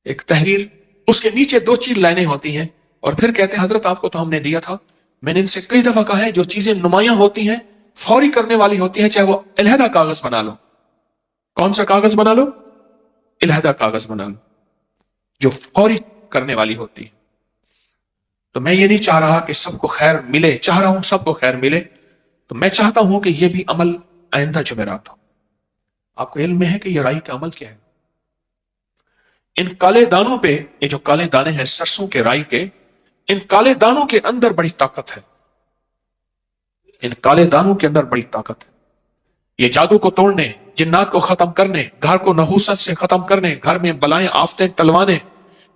ایک تحریر، اس کے نیچے 2 لائنیں ہوتی ہیں، اور پھر کہتے ہیں حضرت آپ کو تو ہم نے دیا تھا، میں نے ان سے کئی دفعہ کہا ہے جو چیزیں نمایاں ہوتی ہیں فوری کرنے والی ہوتی ہیں، چاہے وہ علیحدہ کاغذ بنا لو۔ کون سا کاغذ بنا لو؟ علیحدہ کاغذ بنا لو، جو فوری کرنے والی ہوتی ہے۔ تو میں یہ نہیں چاہ رہا کہ سب کو خیر ملے، چاہ رہا ہوں سب کو خیر ملے، تو میں چاہتا ہوں کہ یہ بھی عمل آئندہ جمعرات ہو۔ آپ کو علم میں ہے کہ یہ رائی کا عمل کیا ہے؟ ان کالے دانوں پہ، یہ جو کالے دانے ہیں سرسوں کے، رائی کے، ان کالے دانوں کے اندر بڑی طاقت ہے، ان کالے دانوں کے اندر بڑی طاقت ہے۔ یہ جادو کو توڑنے، جنات کو ختم کرنے، گھر کو نحوست سے ختم کرنے، گھر میں بلائیں آفتیں ٹلوانے،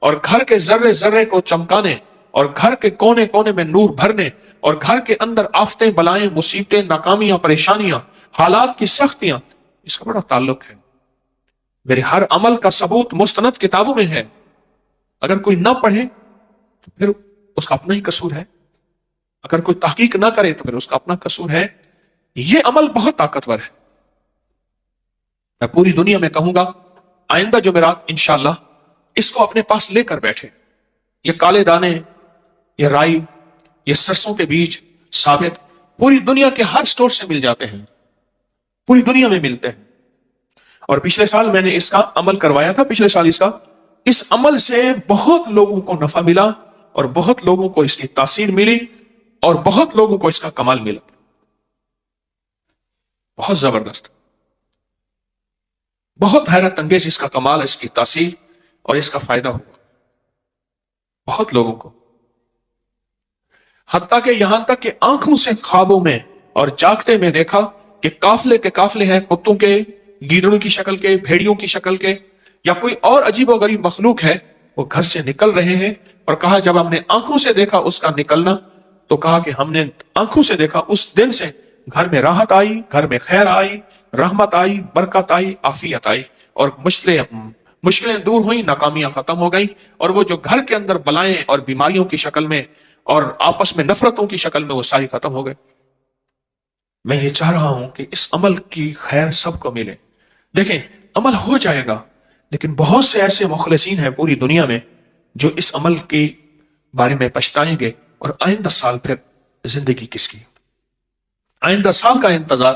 اور گھر کے ذرے ذرے کو چمکانے، اور گھر کے کونے کونے میں نور بھرنے، اور گھر کے اندر آفتیں بلائیں مصیبتیں ناکامیاں پریشانیاں حالات کی سختیاں، اس کا بڑا تعلق ہے۔ میرے ہر عمل کا ثبوت مستند کتابوں میں ہے، اگر کوئی نہ پڑھے تو پھر اس کا اپنا ہی قصور ہے، اگر کوئی تحقیق نہ کرے تو پھر اس کا اپنا قصور ہے۔ یہ عمل بہت طاقتور ہے، میں پوری دنیا میں کہوں گا آئندہ جمعرات انشاءاللہ اس کو اپنے پاس لے کر بیٹھے۔ یہ کالے دانے، یہ رائی، یہ سرسوں کے بیج ثابت پوری دنیا کے ہر سٹور سے مل جاتے ہیں، پوری دنیا میں ملتے ہیں۔ اور پچھلے سال میں نے اس کا عمل کروایا تھا، پچھلے سال اس عمل سے بہت لوگوں کو نفع ملا، اور بہت لوگوں کو اس کی تاثیر ملی، اور بہت لوگوں کو اس کا کمال ملا، بہت زبردست، بہت حیرت انگیز اس کا کمال، اس کی تاثیر اور اس کا فائدہ ہوا بہت لوگوں کو، حتیٰ کہ یہاں تک کہ آنکھوں سے خوابوں میں اور جاگتے میں دیکھا کہ قافلے کے قافلے ہیں، کتوں کے، گیدڑوں کی شکل کے، بھیڑیوں کی شکل کے، یا کوئی اور عجیب و غریب مخلوق ہے، وہ گھر سے نکل رہے ہیں، اور کہا جب ہم نے آنکھوں سے دیکھا اس کا نکلنا، تو کہا کہ ہم نے آنکھوں سے دیکھا، اس دن سے گھر میں راحت آئی، گھر میں خیر آئی، رحمت آئی، برکت آئی، عافیت آئی، اور مشکلیں دور ہوئیں، ناکامیاں ختم ہو گئیں، اور وہ جو گھر کے اندر بلائیں اور بیماریوں کی شکل میں اور آپس میں نفرتوں کی شکل میں وہ ساری ختم ہو گئے۔ میں یہ چاہ رہا ہوں کہ اس عمل کی خیر سب کو ملے۔ دیکھیں عمل ہو جائے گا، لیکن بہت سے ایسے مخلصین ہیں پوری دنیا میں جو اس عمل کے بارے میں پچھتائیں گے، اور آئندہ سال پھر زندگی کس کی؟ آئندہ سال کا انتظار،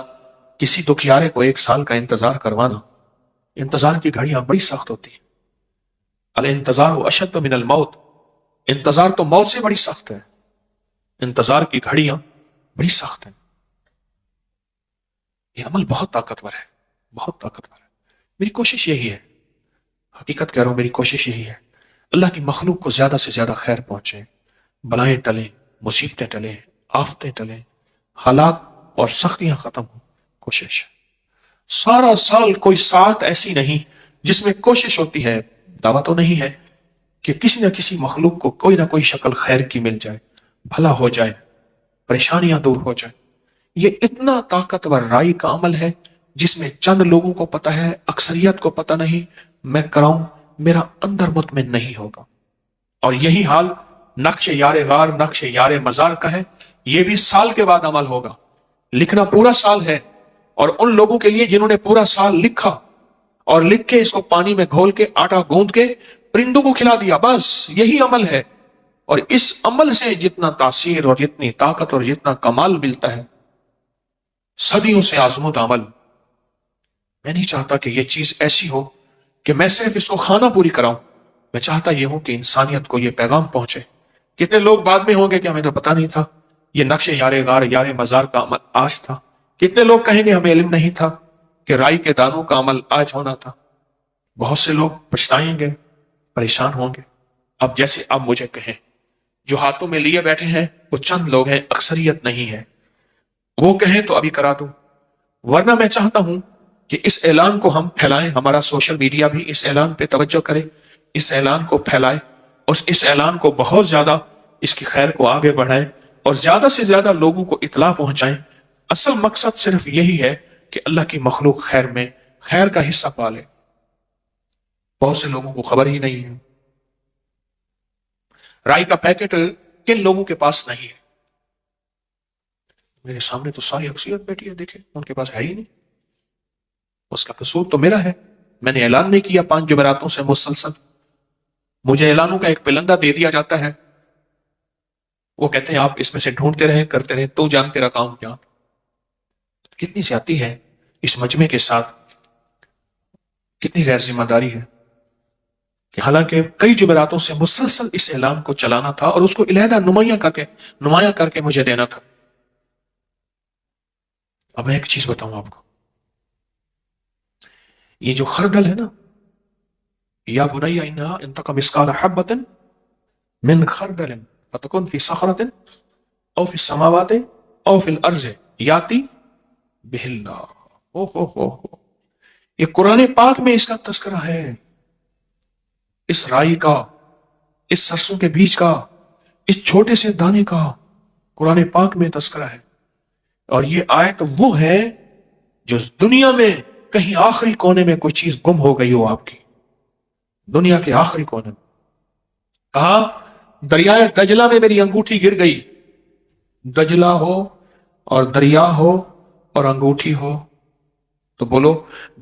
کسی دکھیارے کو 1 سال کا انتظار کروانا، انتظار کی گھڑیاں بڑی سخت ہوتی ہیں۔ الانتظار اشد من الموت، انتظار تو موت سے بڑی سخت ہے، انتظار کی گھڑیاں بڑی سخت ہیں۔ یہ عمل بہت طاقتور ہے، بہت طاقتور ہے۔ میری کوشش یہی ہے، حقیقت کہہ رہا ہوں، میری کوشش یہی ہے، اللہ کی مخلوق کو زیادہ سے زیادہ خیر پہنچے، بلائیں ٹلیں، مصیبتیں ٹلیں، آفتیں ٹلیں، حالات اور سختیاں ختم ہوں۔ کوشش سارا سال کوئی ساعت ایسی نہیں جس میں کوشش ہوتی ہے، دعویٰ تو نہیں ہے کہ کسی نہ کسی مخلوق کو کوئی نہ کوئی شکل خیر کی مل جائے، بھلا ہو جائے، پریشانیاں دور ہو جائیں۔ یہ اتنا طاقتور رائی کا عمل ہے جس میں چند لوگوں کو پتہ ہے، اکثریت کو پتہ نہیں۔ میں کراؤں، میرا اندر مطمئن نہیں ہوگا۔ اور یہی حال نقش یار غار، نقش یار مزار کا ہے، یہ بھی سال کے بعد عمل ہوگا۔ لکھنا پورا سال ہے، اور ان لوگوں کے لیے جنہوں نے پورا سال لکھا اور لکھ کے اس کو پانی میں گھول کے آٹا گوندھ کے پرندوں کو کھلا دیا، بس یہی عمل ہے۔ اور اس عمل سے جتنا تاثیر اور جتنی طاقت اور جتنا کمال ملتا ہے، صدیوں سے آزمودہ عمل۔ میں نہیں چاہتا کہ یہ چیز ایسی ہو کہ میں صرف اس کو خانہ پوری کراؤں، میں چاہتا یہ ہوں کہ انسانیت کو یہ پیغام پہنچے۔ کتنے لوگ بعد میں ہوں گے کہ ہمیں تو پتہ نہیں تھا یہ نقش یار غار، یار مزار کا عمل آج تھا۔ کتنے لوگ کہیں گے ہمیں علم نہیں تھا کہ رائی کے دانوں کا عمل آج ہونا تھا۔ بہت سے لوگ پچھتائیں گے، پریشان ہوں گے۔ اب جیسے اب مجھے کہیں، جو ہاتھوں میں لیے بیٹھے ہیں وہ چند لوگ ہیں، اکثریت نہیں ہے، وہ کہیں تو ابھی کرا دوں، ورنہ میں چاہتا ہوں کہ اس اعلان کو ہم پھیلائیں، ہمارا سوشل میڈیا بھی اس اعلان پہ توجہ کرے، اس اعلان کو پھیلائے، اور اس اعلان کو بہت زیادہ، اس کی خیر کو آگے بڑھائیں، اور زیادہ سے زیادہ لوگوں کو اطلاع پہنچائیں۔ اصل مقصد صرف یہی ہے کہ اللہ کی مخلوق خیر میں خیر کا حصہ پالے۔ بہت سے لوگوں کو خبر ہی نہیں ہے۔ رائی کا پیکٹ کن لوگوں کے پاس نہیں ہے؟ میرے سامنے تو ساری اکثریت بیٹھی ہے، دیکھیں ان کے پاس ہے ہی نہیں۔ اس کا قصور تو میرا ہے، میں نے اعلان نہیں کیا 5 جمعراتوں سے مسلسل، مجھے اعلانوں کا ایک پلندہ دے دیا جاتا ہے، وہ کہتے ہیں آپ اس میں سے ڈھونڈتے رہیں کرتے رہیں، تو جان تیرا کام کیا۔ کتنی زیادتی ہے اس مجمع کے ساتھ، کتنی غیر ذمہ داری ہے کہ حالانکہ کئی جمعراتوں سے مسلسل اس اعلان کو چلانا تھا اور اس کو علیحدہ نمایاں کر کے مجھے دینا تھا۔ اب میں ایک چیز بتاؤں آپ کو، یہ جو خردل ہے نا، یا بنی انہا ان تک مثقال حبۃ من خردل فتکن فی صخرۃ او فی السماوات او فی الارض یاتی بہ اللہ۔ یہ قرآن پاک میں اس کا تذکرہ ہے، اس رائی کا، اس سرسوں کے بیج کا، اس چھوٹے سے دانے کا قرآن پاک میں تذکرہ ہے۔ اور یہ آیت وہ ہے جو دنیا میں کہیں آخری کونے میں کوئی چیز گم ہو گئی ہو، آپ کی دنیا کے آخری کونے میں، کہا دریائے دجلہ میں میری انگوٹھی گر گئی۔ دجلہ ہو اور دریا ہو اور انگوٹھی ہو، تو بولو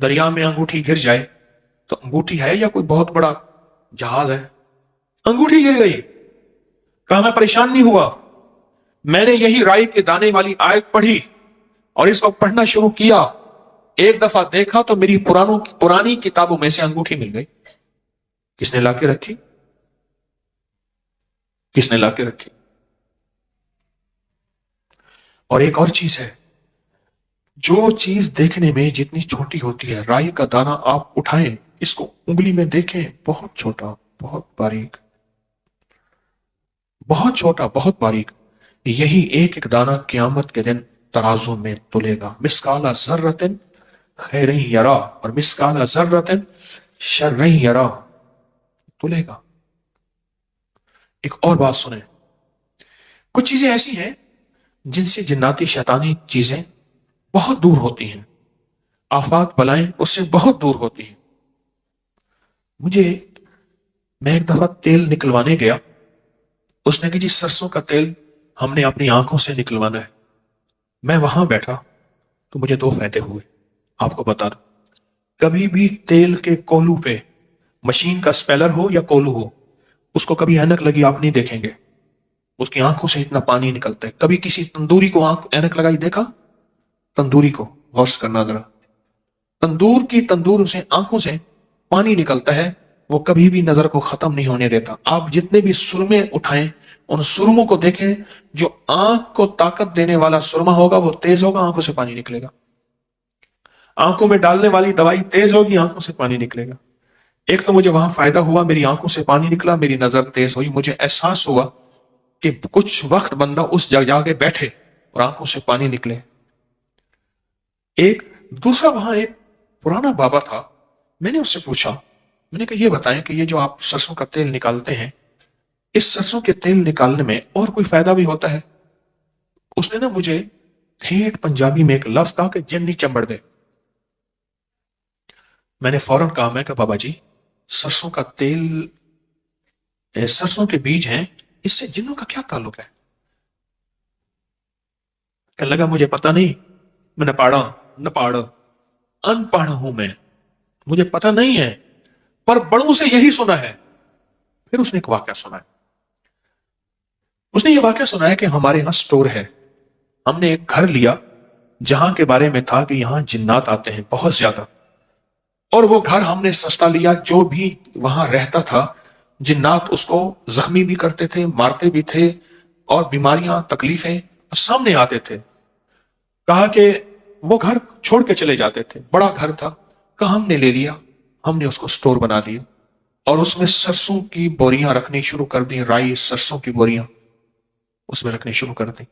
دریا میں انگوٹھی گر جائے تو انگوٹھی ہے یا کوئی بہت بڑا جہاز ہے؟ انگوٹھی گر گئی، کہا میں پریشان نہیں ہوا، میں نے یہی رائی کے دانے والی آیت پڑھی اور اس کو پڑھنا شروع کیا، ایک دفعہ دیکھا تو میری پرانی کتابوں میں سے انگوٹھی مل گئی۔ کس نے لا کے رکھی؟ کس نے لا کے رکھی؟ اور ایک اور چیز ہے، جو چیز دیکھنے میں جتنی چھوٹی ہوتی ہے، رائی کا دانہ آپ اٹھائیں، اس کو انگلی میں دیکھیں، بہت چھوٹا، بہت باریک، بہت چھوٹا، بہت باریک، یہی ایک ایک دانہ قیامت کے دن ترازو میں تلے گا، مثقال ذرۃ خیر یرا اور مثقال ذرۃ شر یرا، تلے گا۔ ایک اور بات سنیں، کچھ چیزیں ایسی ہیں جن سے جناتی شیطانی چیزیں بہت دور ہوتی ہیں، آفات بلائیں اس سے بہت دور ہوتی ہیں۔ میں ایک دفعہ تیل نکلوانے گیا، اس نے کہ جی سرسوں کا تیل ہم نے اپنی آنکھوں سے نکلوانا ہے۔ میں وہاں بیٹھا تو مجھے 2 فائدے ہوئے، آپ کو بتا دوں۔ کبھی بھی تیل کے کولو پہ، مشین کا سپیلر ہو یا کولو ہو، اس کو کبھی اینک لگی آپ نہیں دیکھیں گے، اس کی آنکھوں سے اتنا پانی نکلتا ہے۔ کبھی کسی تندوری کو اینک لگائی دیکھا؟ تندوری کو غور سے کرنا ذرا، تندور سے آنکھوں سے پانی نکلتا ہے، وہ کبھی بھی نظر کو ختم نہیں ہونے دیتا۔ آپ جتنے بھی سرمے اٹھائیں، ان سرموں کو دیکھیں، جو آنکھ کو طاقت دینے والا سرما ہوگا وہ تیز ہوگا، آنکھوں سے پانی نکلے گا۔ آنکھوں میں ڈالنے والی دوائی تیز ہوگی، آنکھوں سے پانی نکلے گا۔ ایک تو مجھے وہاں فائدہ ہوا، میری آنکھوں سے پانی نکلا، میری نظر تیز ہوئی، مجھے احساس ہوا کہ کچھ وقت بندہ اس جگہ کے بیٹھے اور آنکھوں سے پانی نکلے۔ ایک دوسرا وہاں ایک پرانا بابا تھا، میں نے اس سے پوچھا، میں نے کہا یہ بتائیں کہ یہ جو آپ سرسوں کا تیل نکالتے ہیں، اس سرسوں کے تیل نکالنے میں اور کوئی فائدہ بھی ہوتا ہے؟ اس نے نا مجھے ٹھیٹ پنجابی میں ایک لفظ کہا کہ جن نہیں چمبڑ دے۔ میں نے فوراً کہا، میں کہ بابا جی سرسوں کا تیل، سرسوں کے بیج ہیں، اس سے جنوں کا کیا تعلق ہے؟ کہنے لگا مجھے پتہ نہیں، میں نہ پاڑا ان پڑھ ہوں، میں مجھے پتہ نہیں ہے، پر بڑوں سے یہی سنا ہے۔ پھر اس نے ایک واقعہ سنا ہے، اس نے یہ واقعہ سنا ہے کہ ہمارے ہاں سٹور ہے، ہم نے ایک گھر لیا جہاں کے بارے میں تھا کہ یہاں جنات آتے ہیں بہت زیادہ، اور وہ گھر ہم نے سستا لیا، جو بھی وہاں رہتا تھا جنات اس کو زخمی بھی کرتے تھے، مارتے بھی تھے، اور بیماریاں تکلیفیں سامنے آتے تھے۔ کہا کہ وہ گھر چھوڑ کے چلے جاتے تھے، بڑا گھر تھا، کہا ہم نے لے لیا، ہم نے اس کو سٹور بنا دیا اور اس میں سرسوں کی بوریاں رکھنی شروع کر دی، رائی سرسوں کی بوریاں اس میں رکھنی شروع کر دی۔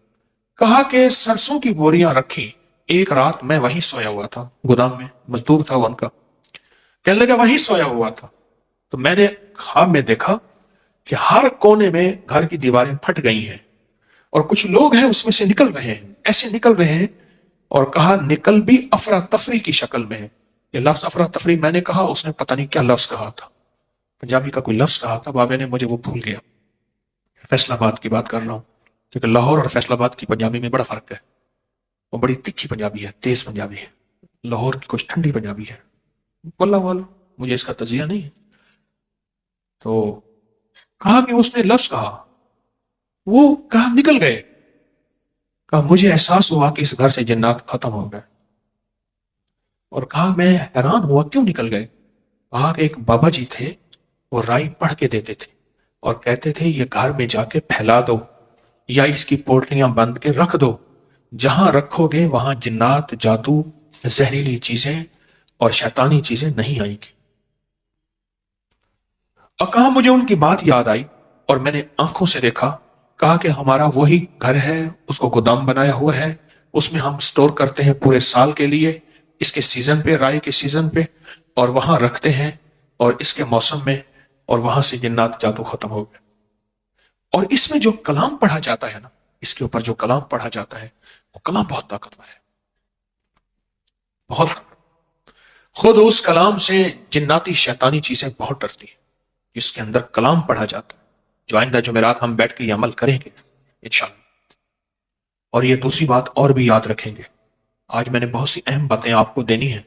کہا کہ سرسوں کی بوریاں رکھی، ایک رات میں وہیں سویا ہوا تھا، گودام میں مزدور تھا وہ ان کا، کہنے لگا وہیں سویا ہوا تھا، تو میں نے خواب میں دیکھا کہ ہر کونے میں گھر کی دیواریں پھٹ گئی ہیں اور کچھ لوگ ہیں اس میں سے نکل رہے ہیں، ایسے نکل رہے ہیں، اور کہا نکل بھی افراتفری کی شکل میں ہے۔ یہ لفظ افراتفری میں نے کہا، اس نے پتہ نہیں کیا لفظ کہا تھا، پنجابی کا کوئی لفظ کہا تھا، بابے نے مجھے وہ بھول گیا۔ فیصل آباد کی بات کر رہا ہوں، کیونکہ لاہور اور فیصل آباد کی پنجابی میں بڑا فرق ہے، وہ بڑی تکھی پنجابی ہے، تیز پنجابی ہے۔ لاہور کی کچھ ٹھنڈی پنجابی ہے، واللہ واللہ مجھے اس کا تجزیہ نہیں ہے. تو کہا کہ اس نے لفظ کہا، وہ کہا نکل گئے. کہا مجھے احساس ہوا کہ اس گھر سے جنات ختم ہو گئے. اور کہا میں حیران ہوا کیوں نکل گئے. کہا کہ ایک بابا جی تھے، وہ رائی پڑھ کے دیتے تھے اور کہتے تھے یہ گھر میں جا کے پھیلا دو یا اس کی پوٹلیاں بند کے رکھ دو، جہاں رکھو گے وہاں جنات، جادو، زہریلی چیزیں اور شیطانی چیزیں نہیں آئیں گی. اور کہا مجھے ان کی بات یاد آئی اور میں نے آنکھوں سے دیکھا. کہا کہ ہمارا وہی گھر ہے، اس کو گودام بنایا ہوا ہے، اس میں ہم سٹور کرتے ہیں پورے سال کے لیے، اس کے سیزن پہ، رائی کے سیزن پہ، اور وہاں رکھتے ہیں اور اس کے موسم میں، اور وہاں سے جنات جادو ختم ہو گئے. اور اس میں جو کلام پڑھا جاتا ہے نا، اس کے اوپر جو کلام پڑھا جاتا ہے، وہ کلام بہت طاقتور ہے، بہت. خود اس کلام سے جناتی شیطانی چیزیں بہت ڈرتی ہیں جس کے اندر کلام پڑھا جاتا ہے، جو آئندہ جمعرات ہم بیٹھ کے یہ عمل کریں گے انشاءاللہ. اور یہ دوسری بات اور بھی یاد رکھیں گے، آج میں نے بہت سی اہم باتیں آپ کو دینی ہیں.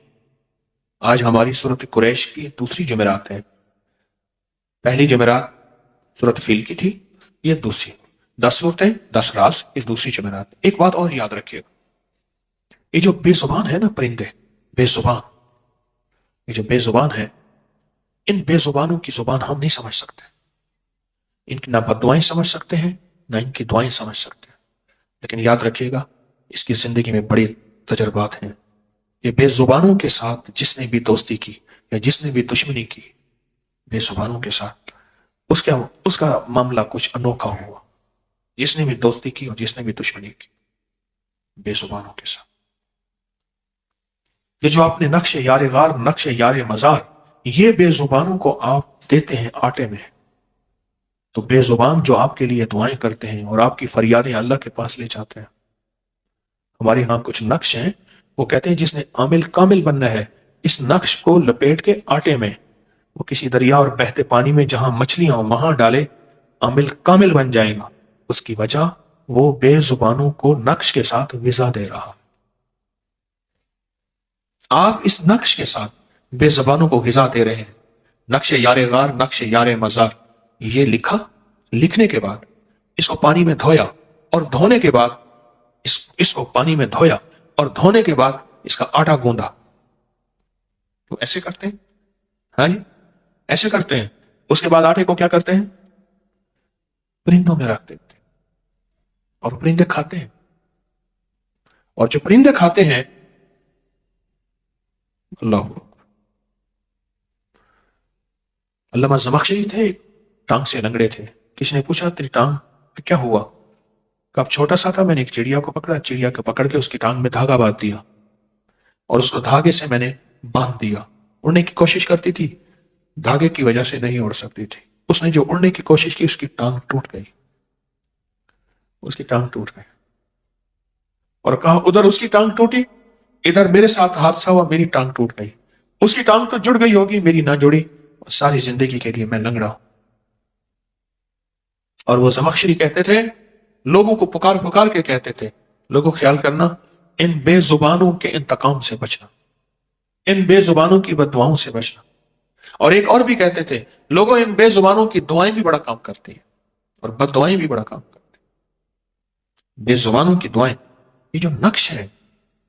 آج ہماری سورۃ قریش کی دوسری جمعرات ہے. پہلی جمعرات سورۃ فیل کی تھی، یہ دوسری. 10 صورتیں 10 راز، یہ دوسری جمعرات. ایک بات اور یاد رکھیے گا، یہ جو بے زبان ہے نا پرندے، بے زبان، یہ جو بے زبان ہے، ان بے زبانوں کی زبان ہم نہیں سمجھ سکتے. ان کی نہ بد دعائیں سمجھ سکتے ہیں، نہ ان کی دعائیں سمجھ سکتے ہیں. لیکن یاد رکھیے گا اس کی زندگی میں بڑے تجربات ہیں. یہ بے زبانوں کے ساتھ جس نے بھی دوستی کی یا جس نے بھی دشمنی کی، بے زبانوں کے ساتھ اس کا معاملہ کچھ انوکھا ہوا. جس نے بھی دوستی کی اور جس نے بھی دشمنی کی، بے زبانوں کے ساتھ. یہ جو آپ نے نقش یار غار، نقش یار مزار، یہ بے زبانوں کو آپ دیتے ہیں آٹے میں، تو بے زبان جو آپ کے لیے دعائیں کرتے ہیں اور آپ کی فریادیں اللہ کے پاس لے جاتے ہیں. ہمارے ہاں کچھ نقش ہیں، وہ کہتے ہیں جس نے عامل کامل بننا ہے، اس نقش کو لپیٹ کے آٹے میں وہ کسی دریا اور بہتے پانی میں جہاں مچھلیاں ہوں وہاں ڈالے، عامل کامل بن جائے گا. اس کی وجہ وہ بے زبانوں کو نقش کے ساتھ غذا دے رہا. آپ اس نقش کے ساتھ بے زبانوں کو غذا دے رہے ہیں. نقش یار غار، نقش یار مزار، یہ لکھا، لکھنے کے بعد اس کو پانی میں دھویا، اور دھونے کے بعد اس کو پانی میں دھویا اور دھونے کے بعد اس کا آٹا گوندا. تو ایسے کرتے ہیں، ہاں جی ایسے کرتے ہیں. اس کے بعد آٹے کو کیا کرتے ہیں؟ پرندوں میں رکھ دیتے ہیں اور پرندے کھاتے ہیں. اور جو پرندے کھاتے ہیں، اللہ، علامہ زمخشری تھے، ٹانگ سے لنگڑے تھے. کسی نے پوچھا تیری ٹانگ کیا ہوا؟ کب چھوٹا سا تھا میں نے ایک چڑیا کو پکڑا، چڑیا کو پکڑ کے اس کی ٹانگ میں دھاگا باندھ دیا اور اس کو دھاگے سے میں نے باندھ دیا. اڑنے کی کوشش کرتی تھی، دھاگے کی وجہ سے نہیں اڑ سکتی تھی. اس نے جو اڑنے کی کوشش کی، اس کی ٹانگ ٹوٹ گئی، اس کی ٹانگ ٹوٹ گئی. اور کہا ادھر اس کی ٹانگ ٹوٹی، ادھر میرے ساتھ حادثہ ہوا، میری ٹانگ ٹوٹ گئی. اس کی ٹانگ تو جڑ گئی ہوگی، میری نہ جڑی، ساری زندگی کے لیے میں لنگڑا ہوں. اور وہ زمخشری کہتے تھے، لوگوں کو پکار پکار کے کہتے تھے، لوگوں خیال کرنا، ان بے زبانوں کے انتقام سے بچنا، ان بے زبانوں کی بد دعاؤں سے بچنا. اور ایک اور بھی کہتے تھے، لوگوں ان بے زبانوں کی دعائیں بھی بڑا کام کرتی ہیں اور بد دعائیں بھی بڑا کام کرتی ہیں. بے زبانوں کی دعائیں، یہ جو نقش ہے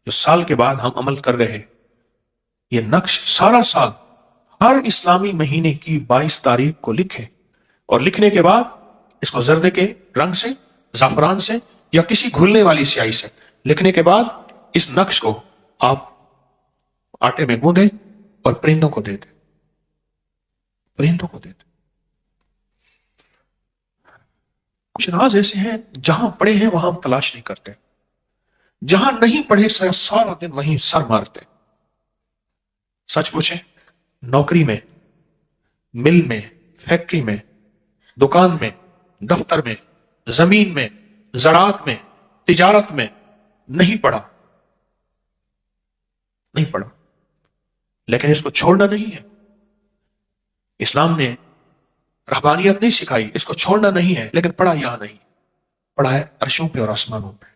جو سال کے بعد ہم عمل کر رہے ہیں، یہ نقش سارا سال ہر اسلامی مہینے کی 22 تاریخ کو لکھے، اور لکھنے کے بعد اس کو زرد کے رنگ سے، زعفران سے یا کسی گھلنے والی سیاہی سے لکھنے کے بعد اس نقش کو آپ آٹے میں گوندیں اور پرندوں کو دے دیں، پرندوں کو دے دیں. کچھ راز ایسے ہیں جہاں پڑے ہیں وہاں ہم تلاش نہیں کرتے، جہاں نہیں پڑھے سارا دن وہیں سر مارتے. سچ پوچھیں، نوکری میں، مل میں، فیکٹری میں، دکان میں، دفتر میں، زمین میں، زراعت میں، تجارت میں نہیں پڑھا، نہیں پڑھا، لیکن اس کو چھوڑنا نہیں ہے. اسلام نے رہبانیت نہیں سکھائی، اس کو چھوڑنا نہیں ہے، لیکن پڑھا یہاں نہیں، پڑھا ہے عرشوں پہ اور آسمانوں پہ.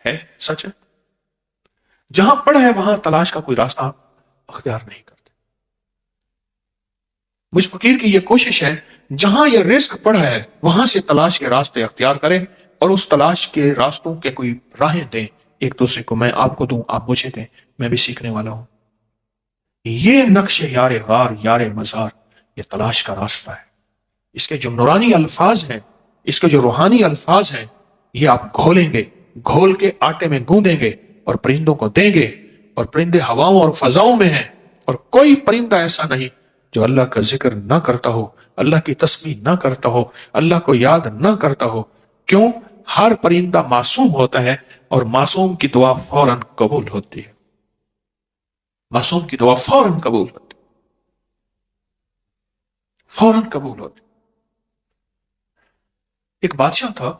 ہے سچ ہے. جہاں پڑ ہے وہاں تلاش کا کوئی راستہ اختیار نہیں کرتے۔ مجھ فقیر کی یہ کوشش ہے جہاں یہ رزق پڑا ہے وہاں سے تلاش کے راستے اختیار کریں، اور اس تلاش کے راستوں کے کوئی راہیں دیں ایک دوسرے کو، میں آپ کو دوں، آپ مجھے دیں، میں بھی سیکھنے والا ہوں۔ یہ نقش یار غار یار مزار، یہ تلاش کا راستہ ہے۔ اس کے جو نورانی الفاظ ہیں، اس کے جو روحانی الفاظ ہیں، یہ آپ گھولیں گے، گھول کے آٹے میں گوندیں گے اور پرندوں کو دیں گے، اور پرندے ہواؤں اور فضاؤں میں ہیں، اور کوئی پرندہ ایسا نہیں جو اللہ کا ذکر نہ کرتا ہو، اللہ کی تسبیح نہ کرتا ہو، اللہ کو یاد نہ کرتا ہو۔ کیوں؟ ہر پرندہ معصوم ہوتا ہے، اور معصوم کی دعا فوراً قبول ہوتی ہے، معصوم کی دعا فوراً قبول ہوتی، فوراً قبول ہوتی۔ ایک بادشاہ تھا،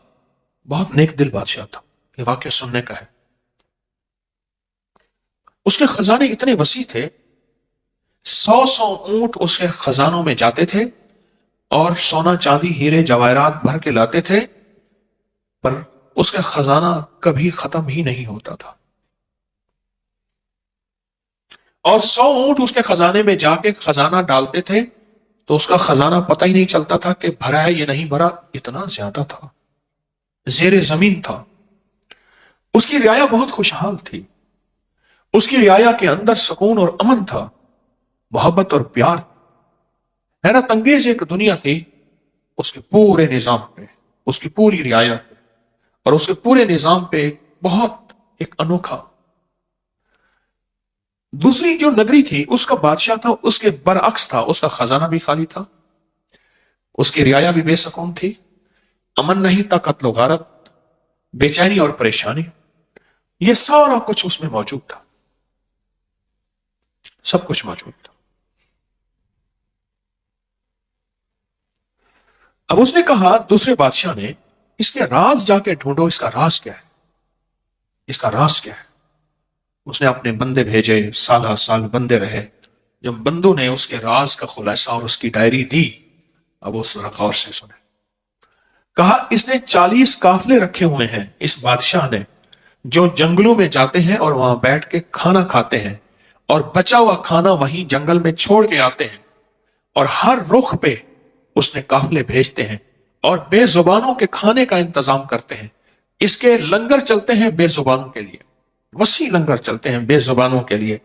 بہت نیک دل بادشاہ تھا، یہ واقعہ سننے کا ہے۔ اس کے خزانے اتنے وسیع تھے، 100 اونٹ اس کے خزانوں میں جاتے تھے، اور سونا چاندی ہیرے جواہرات بھر کے لاتے تھے، پر اس کا خزانہ کبھی ختم ہی نہیں ہوتا تھا۔ اور 100 اونٹ اس کے خزانے میں جا کے خزانہ ڈالتے تھے تو اس کا خزانہ پتہ ہی نہیں چلتا تھا کہ بھرا ہے یا نہیں بھرا، اتنا زیادہ تھا، زیر زمین تھا۔ اس کی رعایا بہت خوشحال تھی، اس کی رعایا کے اندر سکون اور امن تھا، محبت اور پیار۔ حیرت انگیز ایک دنیا تھی اس کے پورے نظام پہ، اس کی پوری رعایا پہ، اور اس کے پورے نظام پہ بہت ایک انوکھا۔ دوسری جو نگری تھی اس کا بادشاہ تھا، اس کے برعکس تھا، اس کا خزانہ بھی خالی تھا، اس کی رعایا بھی بے سکون تھی، امن نہیں تھا، قتل و غارت، بے چینی اور پریشانی، یہ سارا کچھ اس میں موجود تھا، سب کچھ موجود تھا۔ اب اس نے کہا، دوسرے بادشاہ نے، اس کے راز جا کے ڈھونڈو، اس کا راز کیا ہے، اس کا راز کیا ہے۔ اس نے اپنے بندے بھیجے، سالہ سال بندے رہے، جب بندوں نے اس کے راز کا خلاصہ اور اس کی ڈائری دی، اب وہ ذرا غور سے سنے۔ کہا، اس نے 40 قافلے رکھے ہوئے ہیں اس بادشاہ نے، جو جنگلوں میں جاتے ہیں اور وہاں بیٹھ کے کھانا کھاتے ہیں، اور بچا ہوا کھانا وہیں جنگل میں چھوڑ کے آتے ہیں، اور ہر رخ پہ اس نے قافلے بھیجتے ہیں اور بے زبانوں کے کھانے کا انتظام کرتے ہیں۔ اس کے لنگر چلتے ہیں بے زبانوں کے لیے، وسیع لنگر چلتے ہیں بے زبانوں کے لیے،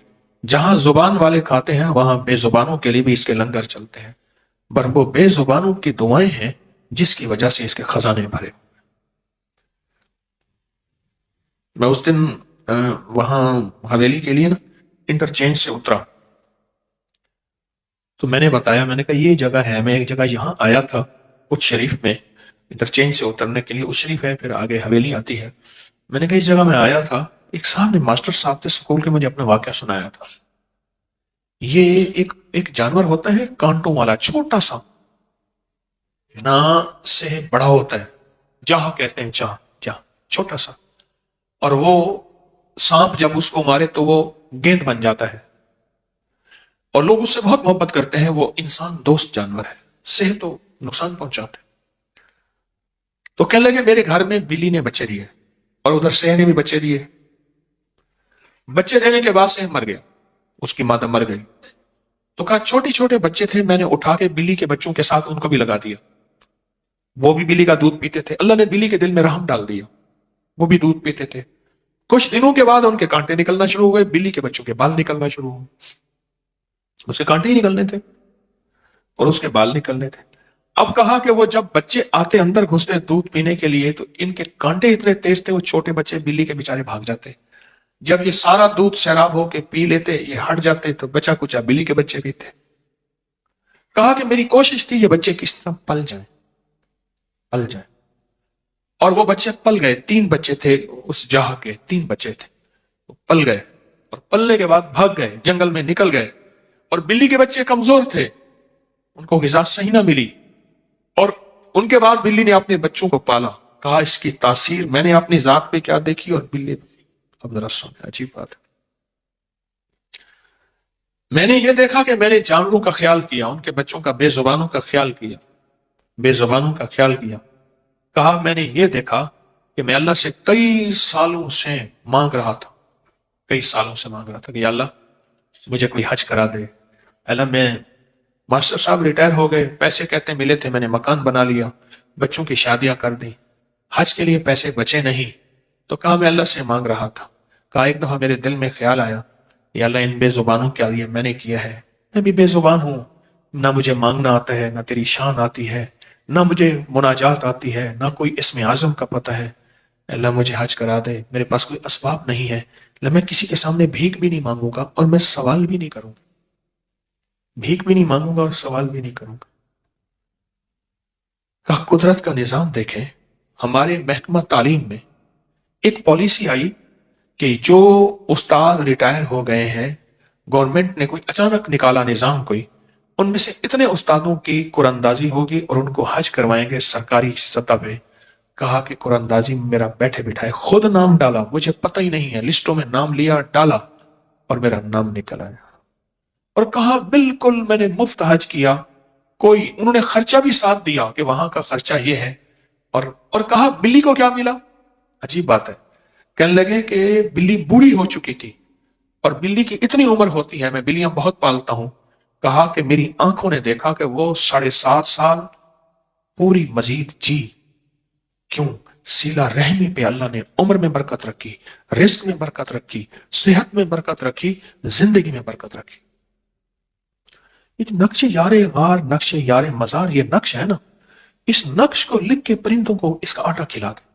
جہاں زبان والے کھاتے ہیں وہاں بے زبانوں کے لیے بھی اس کے لنگر چلتے ہیں، پر وہ بے زبانوں کی دعائیں ہیں جس کی وجہ سے اس کے خزانے بھرے۔ میں اس دن وہاں حویلی کے لیے نا انٹرچینج سے اترا، تو میں نے بتایا، میں نے کہا یہ جگہ ہے، میں ایک جگہ یہاں آیا تھا اچ شریف میں، انٹرچینج سے اترنے کے لیے، اچ شریف ہے پھر آگے حویلی آتی ہے، میں نے کہا اس جگہ میں آیا تھا، ایک صاحب نے، ماسٹر صاحب تھے اسکول کے، مجھے اپنا واقعہ سنایا تھا۔ یہ ایک جانور ہوتا ہے کانٹوں والا، چھوٹا سا، نا سے بڑا ہوتا ہے، جاہ کہتے ہیں، جاہ چھوٹا سا، اور وہ سانپ جب اس کو مارے تو وہ گیند بن جاتا ہے، اور لوگ اس سے بہت محبت کرتے ہیں، وہ انسان دوست جانور ہے، صحت تو نقصان پہنچاتے ہیں۔ تو کہنے لگے میرے گھر میں بلی نے بچے دیے، اور ادھر سہ نے بھی بچے دیے، بچے دینے کے بعد سہ مر گیا، اس کی مادہ مر گئی، تو کہا چھوٹے چھوٹے بچے تھے، میں نے اٹھا کے بلی کے بچوں کے ساتھ ان کو بھی لگا دیا، وہ بھی بلی کا دودھ پیتے تھے، اللہ نے بلی کے دل میں رحم ڈال دیا، وہ بھی دودھ پیتے تھے۔ کچھ دنوں کے بعد ان کے کانٹے نکلنا شروع ہو گئے، بلی کے بچوں کے بال نکلنا شروع ہو گئے، اس کے کانٹے ہی نکلنے تھے اور اس کے بال نکلنے تھے۔ اب کہا کہ وہ جب بچے آتے اندر گھستے دودھ پینے کے لیے تو ان کے کانٹے اتنے تیز تھے، وہ چھوٹے بچے بلی کے بیچارے بھاگ جاتے، جب یہ سارا دودھ سیراب ہو کے پی لیتے، یہ ہٹ جاتے، تو بچا کچا بلی کے بچے بھی تھے۔ کہا کہ میری کوشش تھی یہ بچے کس طرح پل جائیں، پل جائیں، اور وہ بچے پل گئے، 3 بچے تھے اس جاہ کے، 3 بچے تھے، وہ پل گئے، اور پلنے کے بعد بھاگ گئے، جنگل میں نکل گئے، اور بلی کے بچے کمزور تھے، ان کو غذا صحیح نہ ملی، اور ان کے بعد بلی نے اپنے بچوں کو پالا۔ کہا اس کی تاثیر میں نے اپنی ذات پہ کیا دیکھی اور بلی پہ۔ اب ذرا سنیں، عجیب بات ہے، میں نے یہ دیکھا کہ میں نے جانوروں کا خیال کیا، ان کے بچوں کا، بے زبانوں کا خیال کیا، بے زبانوں کا خیال کیا۔ کہا میں نے یہ دیکھا کہ میں اللہ سے کئی سالوں سے مانگ رہا تھا، کئی سالوں سے مانگ رہا تھا کہ یا اللہ مجھے کوئی حج کرا دے. اللہ میں ماسٹر صاحب ریٹائر ہو گئے, پیسے کہتے ملے تھے, میں نے مکان بنا لیا, بچوں کی شادیاں کر دی, حج کے لیے پیسے بچے نہیں. تو کہا میں اللہ سے مانگ رہا تھا. کہا ایک دفعہ میرے دل میں خیال آیا یا اللہ ان بے زبانوں کے لیے میں نے کیا ہے, میں بھی بے زبان ہوں, نہ مجھے مانگنا آتا ہے, نہ تیری شان آتی ہے, نہ مجھے مناجات آتی ہے, نہ کوئی اسم اعظم کا پتہ ہے. اللہ مجھے حج کرا دے, میرے پاس کوئی اسباب نہیں ہے, میں کسی کے سامنے بھیک بھی نہیں مانگوں گا اور میں سوال بھی نہیں کروں گا, بھیک بھی نہیں مانگوں گا اور سوال بھی نہیں کروں گا. قدرت کا نظام دیکھیں. ہمارے محکمہ تعلیم میں ایک پالیسی آئی کہ جو استاد ریٹائر ہو گئے ہیں, گورنمنٹ نے کوئی اچانک نکالا نظام کوئی, ان میں سے اتنے استادوں کی قرآن اندازی ہوگی اور ان کو حج کروائیں گے سرکاری سطح پہ. کہا کہ قرآن اندازی میرا بیٹھے بٹھائے خود نام ڈالا, مجھے پتہ ہی نہیں ہے, لسٹوں میں نام لیا ڈالا اور میرا نام نکل آیا, اور کہا بالکل میں نے مفت حج کیا, کوئی انہوں نے خرچہ بھی ساتھ دیا کہ وہاں کا خرچہ یہ ہے. اور کہا بلی کو کیا ملا. عجیب بات ہے, کہنے لگے کہ بلی بوڑھی ہو چکی تھی اور بلی کی اتنی عمر ہوتی ہے, میں بلیاں بہت پالتا ہوں, کہا کہ میری آنکھوں نے دیکھا کہ وہ 7.5 سال پوری مزید جی. کیوں؟ سیلا رحمی پہ اللہ نے عمر میں برکت رکھی, رزق میں برکت رکھی, صحت میں برکت رکھی, زندگی میں برکت رکھی. یہ نقش یار غار, نقش یار مزار, یہ نقش ہے نا, اس نقش کو لکھ کے پرندوں کو اس کا آٹا کھلا دیں.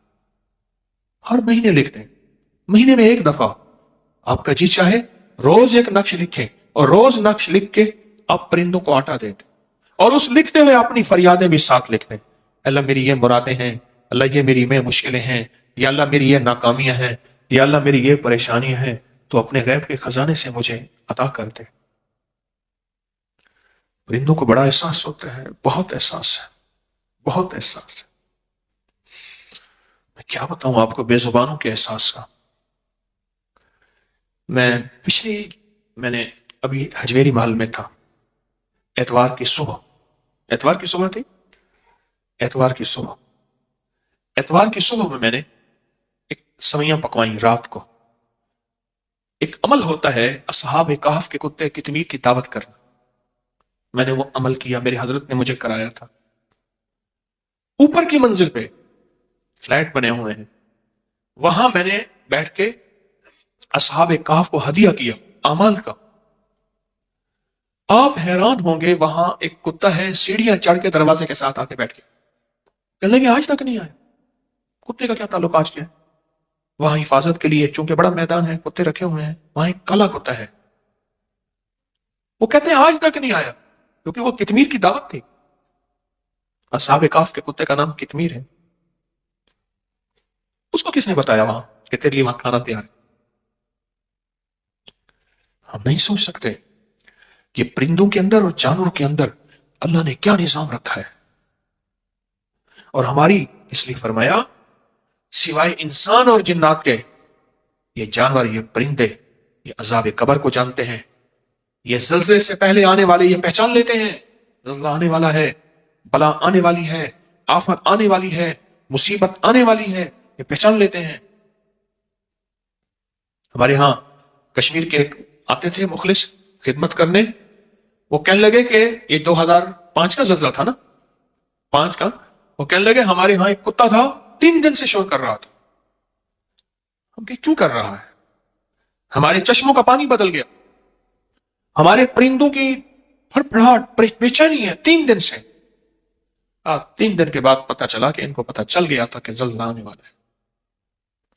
ہر مہینے لکھ دیں, مہینے میں ایک دفعہ آپ کا جی چاہے روز ایک نقش لکھیں اور روز نقش لکھ کے آپ پرندوں کو آٹا دے دیں, اور اس لکھتے ہوئے اپنی فریادیں بھی ساتھ لکھ دیں. اللہ میری یہ مرادیں ہیں, اللہ یہ میری میں مشکلیں ہیں, یا اللہ میری یہ ناکامیاں ہیں, یا اللہ میری یہ پریشانیاں ہیں, تو اپنے غیب کے خزانے سے مجھے عطا کر دے. پرندوں کو بڑا احساس ہوتا ہے, بہت احساس ہے, بہت احساس ہے. میں کیا بتاؤں آپ کو بے زبانوں کے احساس کا. میں نے ابھی حجویری محل میں تھا, اتوار کی صبح تھی, اتوار کی صبح میں نے ایک سویاں پکوائیں رات کو. ایک عمل ہوتا ہے اصحاب کہف کے کتے کتمیر کی دعوت کرنا, میں نے وہ عمل کیا, میرے حضرت نے مجھے کرایا تھا. اوپر کی منزل پہ فلیٹ بنے ہوئے ہیں, وہاں میں نے بیٹھ کے اصحاب کہف کو ہدیہ کیا اعمال کا. آپ حیران ہوں گے, وہاں ایک کتا ہے, سیڑھیاں چڑھ کے دروازے کے ساتھ آ کے بیٹھ کے, کہنے لگے آج تک نہیں آیا. کتے کا کیا تعلق آج کے, وہاں حفاظت کے لیے چونکہ بڑا میدان ہے, کتے رکھے ہوئے ہیں, وہاں ایک کالا کتا ہے, وہ کہتے ہیں آج تک نہیں آیا, کیونکہ وہ کتمیر کی دعوت تھی. اصحاب کہف کے کتے کا نام کتمیر ہے. اس کو کس نے بتایا وہاں کہ تیرے لیے وہاں کھانا تیار ہے؟ ہم نہیں سوچ سکتے کہ پرندوں کے اندر اور جانوروں کے اندر اللہ نے کیا نظام رکھا ہے. اور ہماری اس لیے فرمایا سوائے انسان اور جنات کے, یہ جانور, یہ پرندے, یہ عذاب قبر کو جانتے ہیں, یہ زلزلے سے پہلے آنے والے یہ پہچان لیتے ہیں, زلزلہ آنے والا ہے, بلا آنے والی ہے, آفت آنے والی ہے, مصیبت آنے والی ہے, یہ پہچان لیتے ہیں. ہمارے ہاں کشمیر کے آتے تھے مخلص خدمت کرنے, وہ کہنے لگے کہ یہ 2005 کا زلزلہ تھا نا, 5 کا, وہ کہنے لگے ہمارے ہاں ایک کتا تھا 3 دن سے شور کر رہا تھا. ہم کہ کیوں کر رہا ہے؟ ہمارے چشموں کا پانی بدل گیا, ہمارے پرندوں کی پھڑپڑاہٹ بے چینی ہے 3 دن سے. 3 دن کے بعد پتا چلا کہ ان کو پتا چل گیا تھا کہ زلزلہ آنے والا ہے.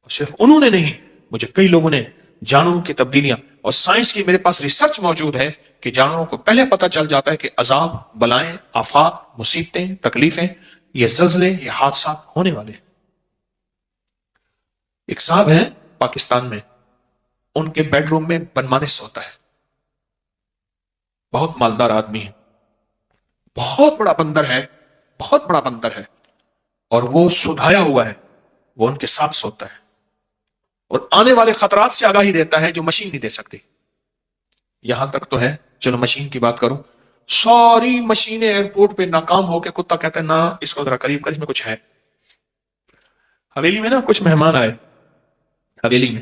اور صرف انہوں نے نہیں, مجھے کئی لوگوں نے جانوروں کی تبدیلیاں, اور سائنس کی میرے پاس ریسرچ موجود ہے کہ جانوروں کو پہلے پتا چل جاتا ہے کہ عذاب, بلائیں, آفات, مصیبتیں, تکلیفیں, یہ زلزلے, یہ حادثات ہونے والے ہیں. ایک صاحب ہیں پاکستان میں, ان کے بیڈ روم میں بنمانس ہوتا ہے, بہت مالدار آدمی ہے, بہت بڑا بندر ہے, بہت بڑا بندر ہے, اور وہ سدھایا ہوا ہے, وہ ان کے ساتھ سوتا ہے اور آنے والے خطرات سے آگاہی دیتا ہے جو مشین نہیں دے سکتی. یہاں تک تو ہے, چلو مشین کی بات کروں, ساری مشینیں ایئرپورٹ پہ ناکام ہو کے کتا کہتا ہے نا اس کو ذرا قریب کر, اس میں کچھ ہے. حویلی میں نا کچھ مہمان آئے حویلی میں,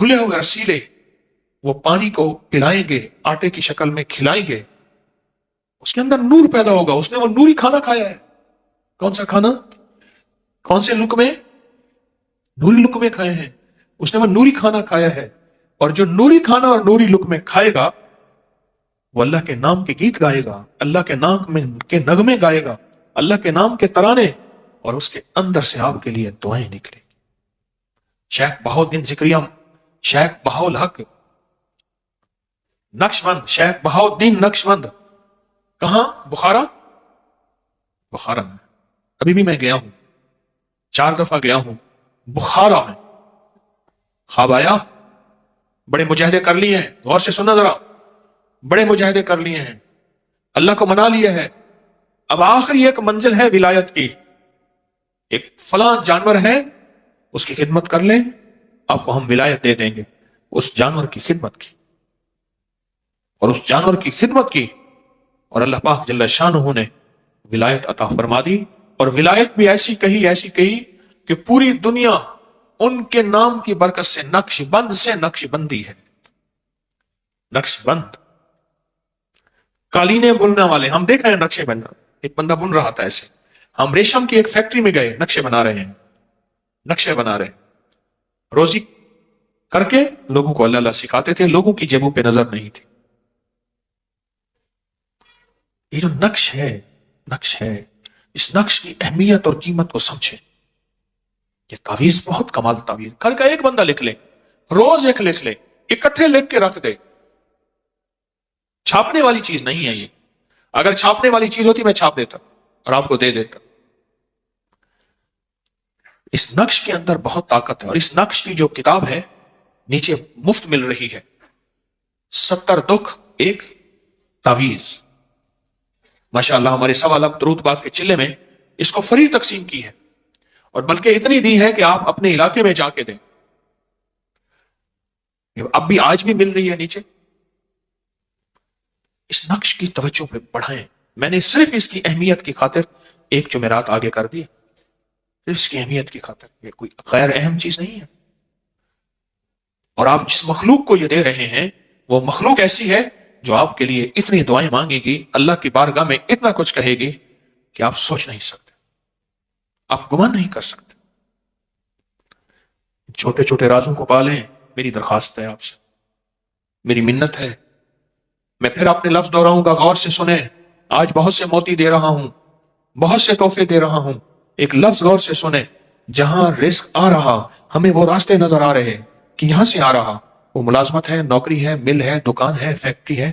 گلے ہوئے رسیلے وہ پانی کو پلائیں گے، آٹے کی شکل میں کھلائیں گے، اس کے اندر نور پیدا ہوگا. اس نے وہ نوری کھانا کھایا ہے. کون سا کھانا؟ کون سے لقمے؟ نوری لقمے کھائے ہیں. اس نے وہ نوری کھانا کھایا ہے. اور جو نوری کھانا اور نوری لقمے کھائے گا وہ اللہ کے نام کے گیت گائے گا، اللہ کے نام کے نغمے گائے گا، اللہ کے نام کے ترانے، اور اس کے اندر سے آپ کے لیے دعائیں نکلیں گی. شیخ بہاؤالدین ذکریہ، شیخ بہاءالحق نقشبند، شیخ بہاؤالدین نقشبند، کہاں؟ بخارا. بخارا میں ابھی بھی میں گیا ہوں، 4 دفعہ گیا ہوں بخارا میں. خواب آیا، بڑے مجاہدے کر لیے ہیں، غور سے سننا ذرا، بڑے مجاہدے کر لیے ہیں، اللہ کو منا لیے ہے. اب آخری ایک منزل ہے ولایت کی. ایک فلاں جانور ہے، اس کی خدمت کر لیں، آپ کو ہم ولایت دے دیں گے. اس جانور کی خدمت کی اور اس جانور کی خدمت کی، اور اللہ پاک جل شانہ نے ولایت عطا فرما دی. اور ولایت بھی ایسی کہی کہ پوری دنیا ان کے نام کی برکت سے نقش بندی ہے. نقش بند، قالینیں بننے والے، ہم دیکھ رہے ہیں نقشے بننا. ایک بندہ بن رہا تھا ایسے. ہم ریشم کی ایک فیکٹری میں گئے، نقشے بنا رہے ہیں، نقشے بنا رہے ہیں. روزی کر کے لوگوں کو اللہ سکھاتے تھے، لوگوں کی جیبوں پہ نظر نہیں تھی. یہ جو نقش ہے، اس نقش کی اہمیت اور قیمت کو سمجھے. یہ تعویذ بہت کمال تعویذ. گھر کا ایک بندہ لکھ لے، روز ایک لکھ لے، اکٹھے لکھ کے رکھ دے. چھاپنے والی چیز نہیں ہے یہ. اگر چھاپنے والی چیز ہوتی میں چھاپ دیتا اور آپ کو دے دیتا. اس نقش کے اندر بہت طاقت ہے. اور اس نقش کی جو کتاب ہے نیچے مفت مل رہی ہے، 70 دکھ ایک تعویذ. ماشاءاللہ ہمارے سوالب درود پاک کے چلے میں اس کو فری تقسیم کی ہے، اور بلکہ اتنی دی ہے کہ آپ اپنے علاقے میں جا کے دیں. اب بھی آج بھی مل رہی ہے نیچے. اس نقش کی توجہ پہ بڑھائیں. میں نے صرف اس کی اہمیت کی خاطر ایک جمعرات آگے کر دی، صرف اس کی اہمیت کی خاطر. یہ کوئی غیر اہم چیز نہیں ہے. اور آپ جس مخلوق کو یہ دے رہے ہیں وہ مخلوق ایسی ہے جو آپ کے لیے اتنی دعائیں مانگے گی، اللہ کی بارگاہ میں اتنا کچھ کہے گی کہ آپ سوچ نہیں سکتے، آپ گمان نہیں کر سکتے. چھوٹے چھوٹے رازوں کو پالیں. میری درخواست ہے آپ سے، میری منت ہے. میں پھر اپنے لفظ دہراؤں گا، غور سے سنیں. آج بہت سے موتی دے رہا ہوں، بہت سے تحفے دے رہا ہوں. ایک لفظ غور سے سنیں. جہاں رزق آ رہا، ہمیں وہ راستے نظر آ رہے کہ یہاں سے آ رہا، وہ ملازمت ہے، نوکری ہے، مل ہے، دکان ہے، فیکٹری ہے،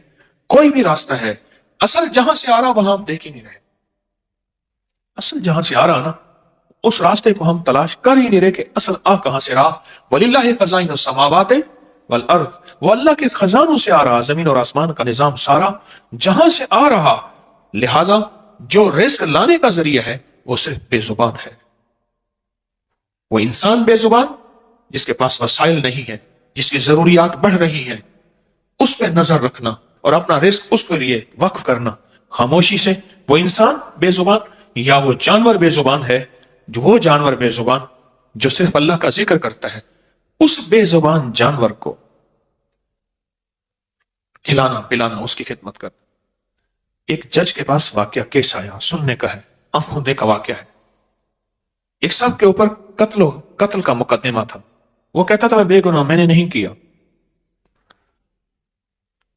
کوئی بھی راستہ ہے. اصل جہاں سے آ رہا وہاں ہم دیکھ ہی نہیں رہے. اصل جہاں سے آ رہا نا، اس راستے کو ہم تلاش کر ہی نہیں رہے کہ اصل آ کہاں سے رہا. وَلِلَّهِ خَزَائِنُ السَّمَاوَاتِ وَالْأَرْضِ، وہ اللہ کے خزانوں سے آ رہا، زمین اور آسمان کا نظام سارا جہاں سے آ رہا. لہذا جو رزق لانے کا ذریعہ ہے وہ صرف بے زبان ہے. وہ انسان بے زبان جس کے پاس وسائل نہیں ہے، جس کی ضروریات بڑھ رہی ہیں، اس پہ نظر رکھنا اور اپنا رزق اس کے لیے وقف کرنا خاموشی سے. وہ انسان بے زبان یا وہ جانور بے زبان ہے، جو وہ جانور بے زبان جو صرف اللہ کا ذکر کرتا ہے، اس بے زبان جانور کو کھلانا پلانا، اس کی خدمت کرنا. ایک جج کے پاس واقعہ کیس آیا، سننے کا ہے، آنکھ ہونے کا واقعہ ہے. ایک صاحب کے اوپر قتل کا مقدمہ تھا. وہ کہتا تھا میں بے گناہ، میں نے نہیں کیا،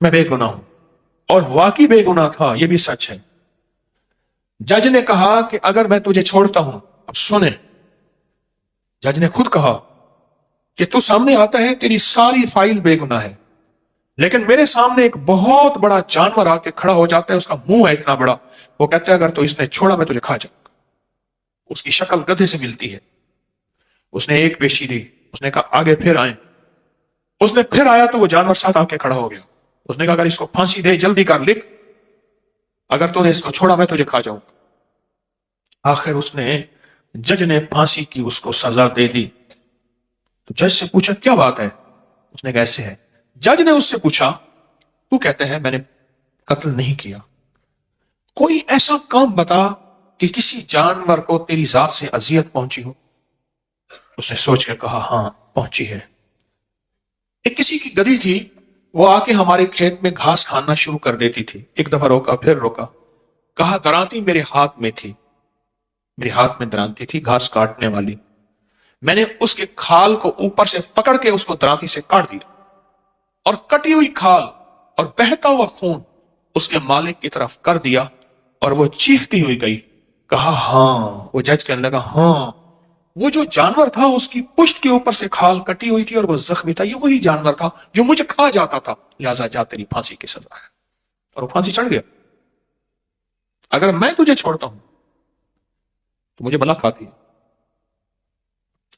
میں بے گناہ ہوں. اور واقعی بے گناہ تھا، یہ بھی سچ ہے. جج نے کہا کہ اگر میں تجھے چھوڑتا ہوں، اب سنیں، جج نے خود کہا کہ تو سامنے آتا ہے، تیری ساری فائل بے گناہ ہے، لیکن میرے سامنے ایک بہت بڑا جانور آ کے کھڑا ہو جاتا ہے، اس کا منہ ہے اتنا بڑا. وہ کہتا ہے اگر تو اس نے چھوڑا میں تجھے کھا جاؤں. اس کی شکل گدھے سے ملتی ہے. اس نے ایک پیشی دی، اس نے کہا آگے پھر آئیں. اس نے پھر آیا تو وہ جانور ساتھ آ کے کھڑا ہو گیا. اس نے کہا اگر اس کو پھانسی دے، جلدی کر، لکھ، اگر تو نے اس کو چھوڑا میں تجھے کھا جاؤں. آخر جج نے پھانسی کی اس کو سزا دے دی. تو جج سے پوچھا کیا بات ہے؟ اس نے کہا ایسے ہے. جج نے اس سے پوچھا تو کہتے ہیں میں نے قتل نہیں کیا، کوئی ایسا کام بتا کہ کسی جانور کو تیری ذات سے اذیت پہنچی ہو. اس نے سوچ کے کہا ہاں پہنچی ہے. ایک کسی کی گدھی تھی، وہ آ کے ہمارے کھیت میں گھاس کھانا شروع کر دیتی تھی. ایک دفعہ روکا، پھر روکا، کہا درانتی میرے ہاتھ میں تھی، میرے ہاتھ میں درانتی تھی گھاس کاٹنے والی. میں نے اس کے کھال کو اوپر سے پکڑ کے اس کو درانتی سے کاٹ دیا، اور کٹی ہوئی کھال اور بہتا ہوا خون اس کے مالک کی طرف کر دیا، اور وہ چیختی ہوئی گئی. کہا ہاں، وہ جج کہنے لگا ہاں، وہ جو جانور تھا اس کی پشت کے اوپر سے کھال کٹی ہوئی تھی اور وہ زخمی تھا، یہ وہی جانور تھا جو مجھے کھا جاتا تھا، لہذا جا تیری پھانسی کی سزا ہے. اور وہ پھانسی چڑھ گیا. اگر میں تجھے چھوڑتا ہوں تو مجھے بلا کھاتی ہے،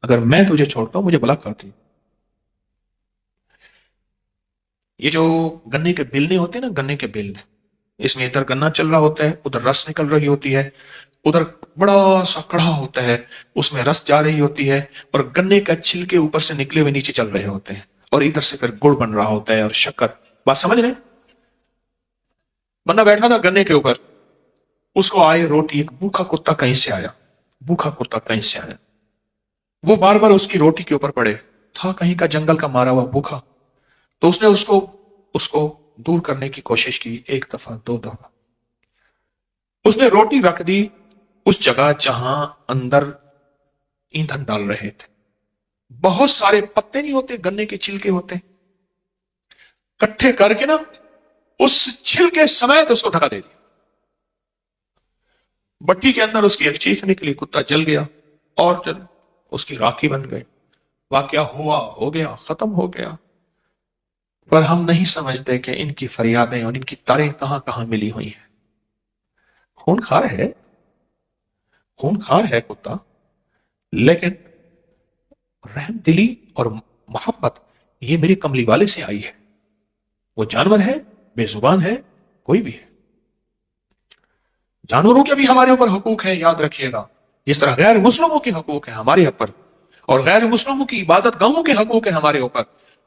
اگر میں تجھے چھوڑتا ہوں مجھے بلا کھاتی ہے. یہ جو گنے کے بیلنے ہوتے ہیں نا، گنے کے بیلنے، اس میں ادھر گنا چل رہا ہوتا ہے، ادھر رس نکل رہی ہوتی ہے، ادھر بڑا سا کڑھا ہوتا ہے، اس میں رس جا رہی ہوتی ہے، اور گنے کا چھلکے اوپر سے نکلے ہوئے نیچے چل رہے ہوتے ہیں، اور ادھر سے پھر گڑ بن رہا ہوتا ہے اور شکر. بات سمجھ رہے ہیں؟ بندہ بیٹھا تھا گنے کے اوپر، اس کو آئے روٹی، ایک بھوکا کتا کہیں سے آیا، بھوکا کتا کہیں سے آیا، وہ بار بار اس کی روٹی کے اوپر پڑے، تھا کہیں کا جنگل کا مارا ہوا بھوکا. تو اس نے اس کو دور کرنے کی کوشش کی، ایک دفعہ، دو دفعہ. اس نے روٹی رکھ دی اس جگہ جہاں اندر ایندھن ڈال رہے تھے. بہت سارے پتے نہیں ہوتے، گنے کے چھلکے ہوتے، کٹھے کر کے نا اس چھلکے سمیت اس کو ڈھکا دے دیا. بٹی کے اندر اس کی ایک چیخ نکلی، کتا جل گیا اور اس کی راکھی بن گئے. واقعہ ہوا، ہو گیا، ختم ہو گیا. پر ہم نہیں سمجھتے کہ ان کی فریادیں اور ان کی تاریں کہاں کہاں ملی ہوئی ہیں. خون خار ہے، خون خار ہے کتا، لیکن رحم دلی اور محبت یہ میری کملی والے سے آئی ہے. وہ جانور ہے، بے زبان ہے، کوئی بھی ہے. جانوروں کے بھی ہمارے اوپر حقوق ہیں، یاد رکھیے گا. جس طرح غیر مسلموں کے حقوق ہیں ہمارے اوپر، اور غیر مسلموں کی عبادت گاہوں کے حقوق ہیں ہمارے اوپر،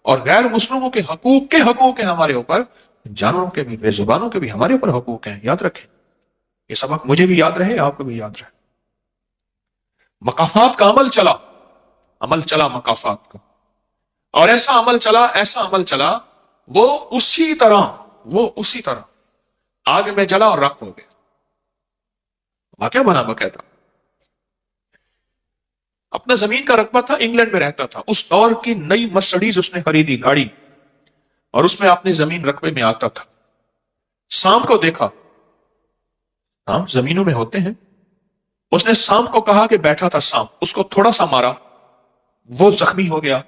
اور غیر مسلموں کے حقوق ہیں ہمارے اوپر، جانوروں کے بھی، بے زبانوں کے بھی ہمارے اوپر حقوق ہیں. یاد رکھیں، یہ سبق مجھے بھی یاد رہے، آپ کو بھی یاد رہے. مقافات کا عمل چلا مقافات کا، اور ایسا عمل چلا، وہ اسی طرح آگ میں جلا اور راکھ ہو گیا. واقعہ بنا باقاعدہ. اپنا زمین کا رقبہ تھا، انگلینڈ میں رہتا تھا، اس دور کی نئی مرسڈیز اس نے خریدی گاڑی، اور اس میں اپنے زمین رقبے میں آتا تھا. سانپ کو دیکھا، سانپ زمینوں میں ہوتے ہیں، اس نے سانپ کو کہا کہ بیٹھا تھا سانپ، اس کو تھوڑا سا مارا، وہ زخمی ہو گیا.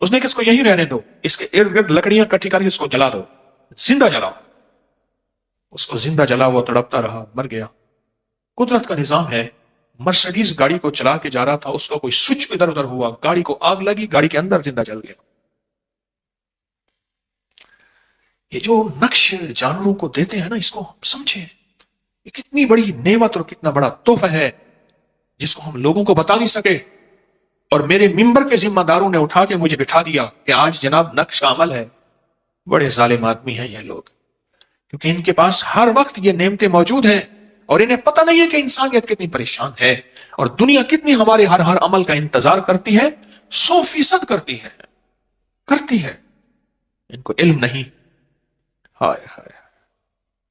اس نے کہ اس کو یہیں رہنے دو، اس کے ارد گرد لکڑیاں کٹھی کر کے اس کو جلا دو، زندہ جلاؤ. اس کو زندہ جلا، وہ تڑپتا رہا، مر گیا. قدرت کا نظام ہے. مرسڈیز گاڑی کو چلا کے جا رہا تھا، اس کو کوئی سوئچ ادھر ادھر ہوا، گاڑی کو آگ لگی، گاڑی کے اندر زندہ جل گیا. یہ جو نقش جانوروں کو دیتے ہیں نا، اس کو ہم سمجھیں، یہ کتنی بڑی نعمت اور کتنا بڑا تحفہ ہے جس کو ہم لوگوں کو بتا نہیں سکے. اور میرے ممبر کے ذمہ داروں نے اٹھا کے مجھے بٹھا دیا کہ آج جناب نقش کا عمل ہے. بڑے ظالم آدمی ہیں یہ لوگ، کیونکہ ان کے پاس ہر وقت یہ نعمتیں موجود ہیں، اور انہیں پتہ نہیں ہے کہ انسانیت کتنی پریشان ہے، اور دنیا کتنی ہمارے ہر عمل کا انتظار کرتی ہے. 100% کرتی ہے. ان کو علم نہیں. ہائے ہائے.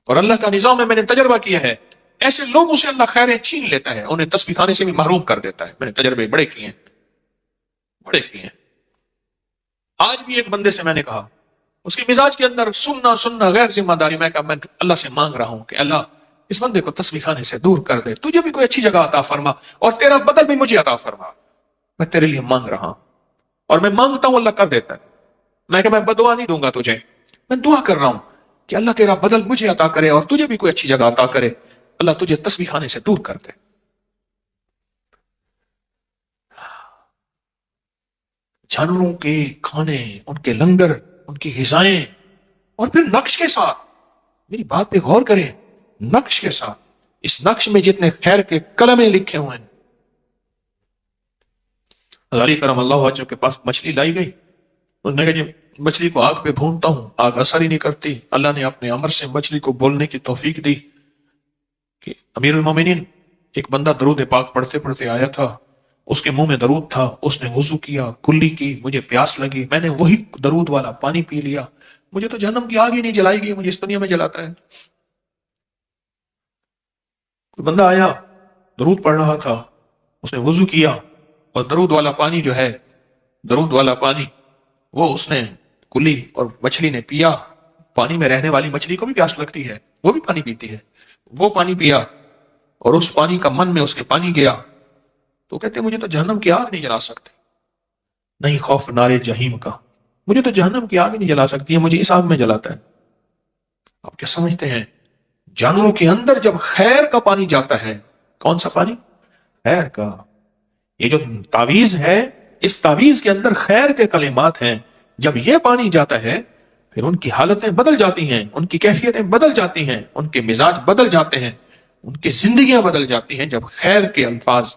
اور اللہ کا نظام میں نے تجربہ کیا ہے، ایسے لوگوں سے اللہ خیریں چھین لیتا ہے، انہیں تسبیح کھانے سے بھی محروم کر دیتا ہے. میں نے تجربے بڑے کیے ہیں. آج بھی ایک بندے سے میں نے کہا، اس کے مزاج کے اندر سننا غیر ذمہ داری. میں کہا میں اللہ سے مانگ رہا ہوں کہ اللہ اس بندے کو تسبیح کھانے سے دور کر دے، تجھے بھی کوئی اچھی جگہ عطا فرما، اور تیرا بدل بھی مجھے عطا فرما. میں تیرے لیے مانگ رہا ہوں، اور میں مانگتا ہوں اللہ کر دیتا ہے. میں کہ میں بدعا نہیں دوں گا تجھے، میں دعا کر رہا ہوں کہ اللہ تیرا بدل مجھے عطا کرے اور تجھے بھی کوئی اچھی جگہ عطا کرے. اللہ تجھے تسبیح کھانے سے دور کر دے. جانوروں کے کھانے، ان کے لنگر، ان کی غذائیں، اور پھر نقش کے ساتھ. میری بات پہ غور کریں، نقش کے ساتھ. اس نقش میں جتنے خیر کے کلمے لکھے ہوئے ہیں. غاری کرم اللہ وجہ کے پاس مچھلی لائی گئی، انہوں نے کہا جی مچھلی کو آگ پہ بھونتا ہوں، آگ اثر ہی نہیں کرتی. اللہ نے اپنے امر سے مچھلی کو بولنے کی توفیق دی کہ امیر المومنین، ایک بندہ درود پاک پڑھتے پڑھتے آیا تھا، اس کے منہ میں درود تھا، اس نے وضو کیا، کلی کی، مجھے پیاس لگی، میں نے وہی درود والا پانی پی لیا، مجھے تو جہنم کی آگ ہی نہیں جلائے گی، مجھے اس دنیا میں جلاتا ہے۔ کوئی بندہ آیا، درود پڑھ رہا تھا، اس نے وضو کیا اور درود والا پانی جو ہے، درود والا پانی وہ اس نے کلی اور مچھلی نے پیا۔ پانی میں رہنے والی مچھلی کو بھی پیاس لگتی ہے، وہ بھی پانی پیتی ہے، وہ پانی پیا اور اس پانی کا من میں اس کے پانی گیا تو کہتے مجھے تو جہنم کی آگ نہیں جلا سکتے، نہیں خوف نارے جہیم کا، مجھے تو جہنم کی آگ نہیں جلا سکتی ہے، مجھے اس آگ میں جلاتا ہے۔ آپ کیا سمجھتے ہیں جانوروں کے اندر جب خیر کا پانی جاتا ہے، کون سا پانی؟ خیر کا۔ یہ جو تعویذ ہے، اس تعویذ کے اندر خیر کے کلمات ہیں، جب یہ پانی جاتا ہے پھر ان کی حالتیں بدل جاتی ہیں، ان کی کیفیتیں بدل جاتی ہیں، ان کے مزاج بدل جاتے ہیں، ان کی زندگیاں بدل جاتی ہیں، جب خیر کے الفاظ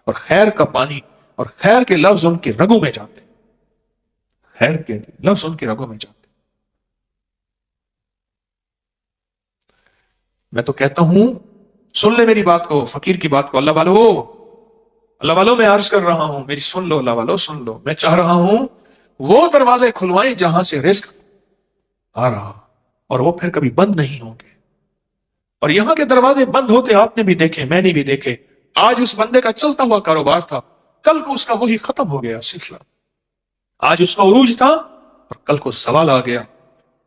اور خیر کا پانی اور خیر کے لفظ ان کی رگوں میں جاتے ہیں، خیر کے لفظ ان کی رگوں میں جاتے ہیں۔ میں تو کہتا ہوں سن لے میری بات کو، فقیر کی بات کو، اللہ والو میں عرض کر رہا ہوں، میری سن لو، اللہ والو سن لو، میں چاہ رہا ہوں وہ دروازے کھلوائیں جہاں سے رزق آ رہا اور وہ پھر کبھی بند نہیں ہوں گے۔ اور یہاں کے دروازے بند ہوتے آپ نے بھی دیکھے، میں نے بھی دیکھے۔ آج اس بندے کا چلتا ہوا کاروبار تھا، کل کو اس کا وہی ختم ہو گیا سلسلہ۔ آج اس کا عروج تھا اور کل کو زوال آ گیا۔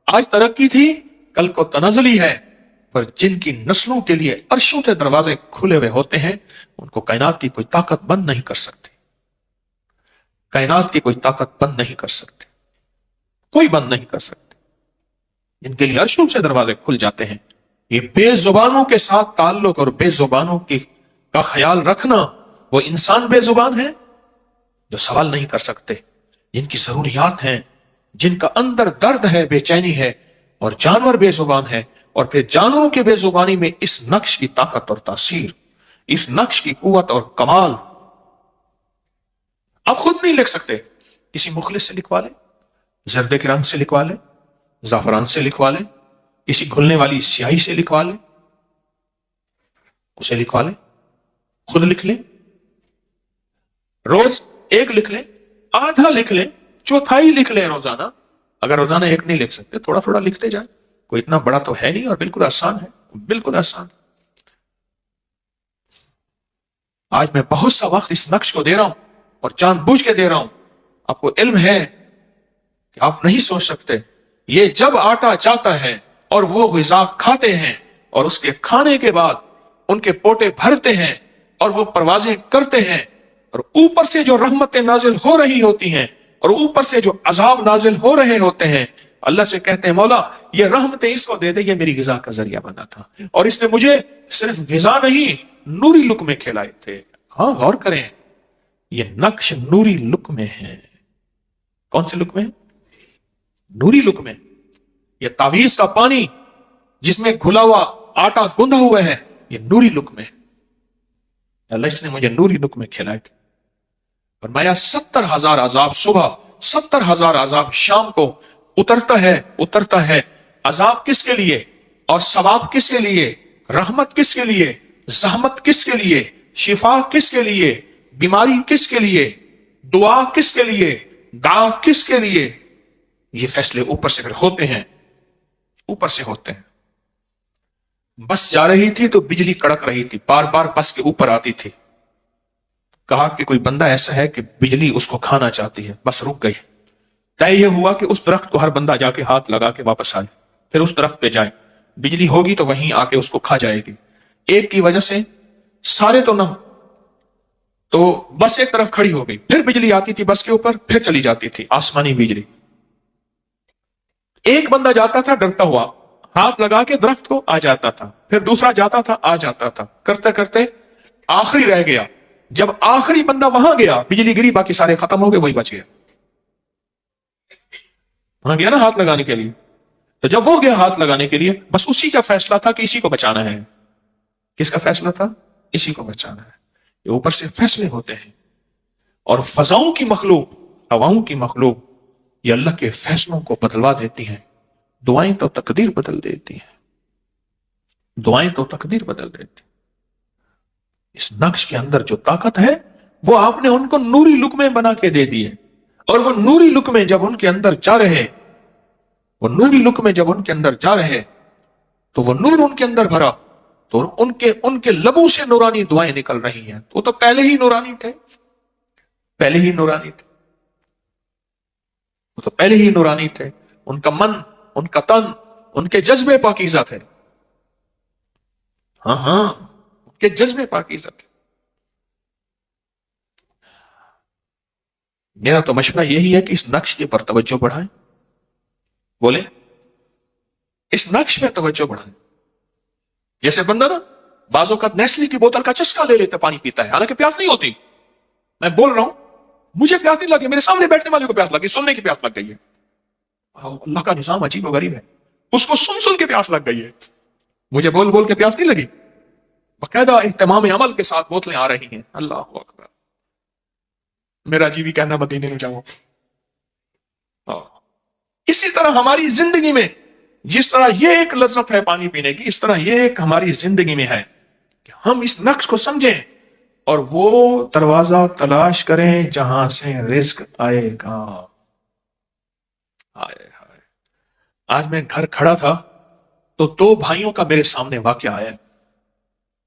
آج ترقی تھی، کل کو تنزلی ہے۔ پر جن کی نسلوں کے لیے عرشوں سے دروازے کھلے ہوئے ہوتے ہیں، ان کو کائنات کی کوئی طاقت بند نہیں کر سکتی، کائنات کی کوئی طاقت بند نہیں کر سکتی، کوئی بند نہیں کر سکتی۔ جن کے لیے عرشوں سے دروازے کھل جاتے ہیں، یہ بے زبانوں کے ساتھ تعلق اور بے زبانوں کا خیال رکھنا، وہ انسان بے زبان ہے جو سوال نہیں کر سکتے، جن کی ضروریات ہیں، جن کا اندر درد ہے، بے چینی ہے، اور جانور بے زبان ہے، اور پھر جانوروں کے بے زبانی میں اس نقش کی طاقت اور تاثیر، اس نقش کی قوت اور کمال آپ خود نہیں لکھ سکتے، کسی مخلص سے لکھوا لیں، زردے کے رنگ سے لکھوا لیں، زعفران سے لکھوا لیں، کسی گھلنے والی سیاہی سے لکھوا لیں، اسے لکھوا لیں، خود لکھ لیں، روز ایک لکھ لیں، آدھا لکھ لیں، چوتھائی لکھ لیں روزانہ۔ اگر روزانہ ایک نہیں لکھ سکتے، تھوڑا تھوڑا لکھتے جائیں، کوئی اتنا بڑا تو ہے نہیں، اور بالکل آسان ہے، بالکل آسان۔ آج میں بہت سا وقت اس نقش کو دے رہا ہوں اور جان بوجھ کے دے رہا ہوں، آپ کو علم ہے کہ آپ نہیں سوچ سکتے، یہ جب آٹا جاتا ہے اور وہ غذا کھاتے ہیں اور اس کے کھانے کے بعد ان کے پوٹے بھرتے ہیں اور وہ پروازیں کرتے ہیں، اور اوپر سے جو رحمتیں نازل ہو رہی ہوتی ہیں اور اوپر سے جو عذاب نازل ہو رہے ہوتے ہیں، اللہ سے کہتے ہیں مولا یہ رحمتیں اس کو دے دے، یہ میری غذا کا ذریعہ بنا تھا، اور اس نے مجھے صرف غذا نہیں نوری لقمے کھلائے تھے۔ ہاں غور کریں، یہ نقش نوری لقمے ہیں۔ کون سے لقمے؟ نوری لقمے۔ یہ تعویذ کا پانی جس میں کھلا ہوا آٹا گندھا ہوا ہے، یہ نوری لقمے۔ اللہ اس نے مجھے نوری لقمے کھلائے تھے۔ فرمایا 70,000 عذاب صبح، 70,000 عذاب شام کو اترتا ہے۔ عذاب کس کے لیے اور ثواب کس کے لیے؟ رحمت کس کے لیے؟ زحمت کس کے لیے؟ شفا کس کے لیے؟ بیماری کس کے لیے؟ دعا کس کے لیے؟ دعا کس کے لیے؟ یہ فیصلے اوپر سے پھر ہوتے ہیں، اوپر سے ہوتے ہیں۔ بس جا رہی تھی تو بجلی کڑک رہی تھی، بار بار بس کے اوپر آتی تھی۔ کہا کہ کوئی بندہ ایسا ہے کہ بجلی اس کو کھانا چاہتی ہے، بس رک گئی۔ طے یہ ہوا کہ اس درخت کو ہر بندہ جا کے ہاتھ لگا کے واپس آئے، پھر اس درخت پہ جائے، بجلی ہوگی تو وہیں آ کے اس کو کھا جائے گی۔ ایک کی وجہ سے سارے تو نہ، تو بس ایک طرف کھڑی ہو گئی، پھر بجلی آتی تھی بس کے اوپر، پھر چلی جاتی تھی آسمانی بجلی۔ ایک بندہ جاتا تھا ڈرتا ہوا، ہاتھ لگا کے درخت کو آ جاتا تھا، پھر دوسرا جاتا تھا آ جاتا تھا، کرتے کرتے آخری رہ گیا۔ جب آخری بندہ وہاں گیا، بجلی گری، باقی سارے ختم ہو گئے، وہی بچ گیا۔ وہاں گیا نا ہاتھ لگانے کے لیے، تو جب وہ گیا ہاتھ لگانے کے لیے، بس اسی کا فیصلہ تھا کہ اسی کو بچانا ہے۔ کس کا فیصلہ تھا؟ اسی کو بچانا ہے۔ یہ اوپر سے فیصلے ہوتے ہیں، اور فضاؤں کی مخلوق، ہواؤں کی مخلوق یہ اللہ کے فیصلوں کو بدلوا دیتی ہیں۔ دعائیں تو تقدیر بدل دیتی ہیں، دعائیں تو تقدیر بدل دیتی ہیں۔ اس نقش کے اندر جو طاقت ہے وہ آپ نے ان کو نوری لقمے بنا کے دے دیے، اور وہ نوری لقمے جب ان کے اندر جا رہے، وہ نوری لقمے جب ان کے اندر جا رہے تو وہ نور ان کے اندر بھرا، تو ان کے لبوں سے نورانی دعائیں نکل رہی ہیں۔ وہ تو پہلے ہی نورانی تھے، پہلے ہی نورانی تھے، وہ تو پہلے ہی نورانی تھے۔ ان کا من، ان کا تن، ان کے جذبے پاکیزہ تھے۔ ہاں ہاں، ان کے جذبے پاکیزہ تھے۔ میرا تو مشورہ یہی ہے کہ اس نقش کے پر توجہ بڑھائیں، بولیں اس نقش میں توجہ بڑھائیں۔ جیسے بندہ نا بعض اوقات نیسلی کی بوتل کا چسکا لے لیتا، پانی پیتا ہے، حالانکہ پیاس نہیں ہوتی۔ میں بول رہا ہوں مجھے پیاس نہیں لگی، میرے سامنے بیٹھنے والے کو پیاس لگی، سننے کی پیاس لگ گئی ہے۔ اللہ کا نظام عجیب و غریب ہے، اس کو سن سن کے پیاس لگ گئی ہے، مجھے بول بول کے پیاس نہیں لگی، باقاعدہ اہتمام عمل کے ساتھ بوتلیں آ رہی ہیں۔ اللہ اکبر، میرا جی بھی کہنا مدینے میں جاؤ۔ اسی طرح ہماری زندگی میں جس طرح یہ ایک لذت ہے پانی پینے کی، اس طرح یہ ایک ہماری زندگی میں ہے کہ ہم اس نقش کو سمجھیں اور وہ دروازہ تلاش کریں جہاں سے رزق آئے گا۔ آج میں گھر کھڑا تھا تو دو بھائیوں کا میرے سامنے واقعہ آیا،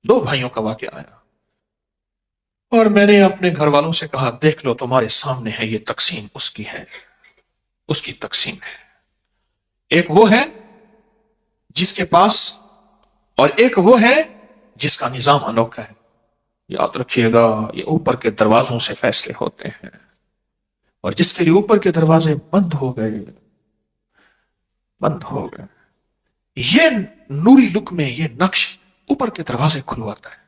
دو بھائیوں کا واقعہ آیا، اور میں نے اپنے گھر والوں سے کہا دیکھ لو تمہارے سامنے ہے، یہ تقسیم اس کی ہے، اس کی تقسیم ہے۔ ایک وہ ہے جس کے پاس، اور ایک وہ ہے جس کا نظام انوکھا ہے۔ یاد رکھیے گا یہ اوپر کے دروازوں سے فیصلے ہوتے ہیں، اور جس کے لیے اوپر کے دروازے بند ہو گئے، بند ہو گئے، یہ نوری لقمے، یہ نقش اوپر کے دروازے کھلواتا ہے۔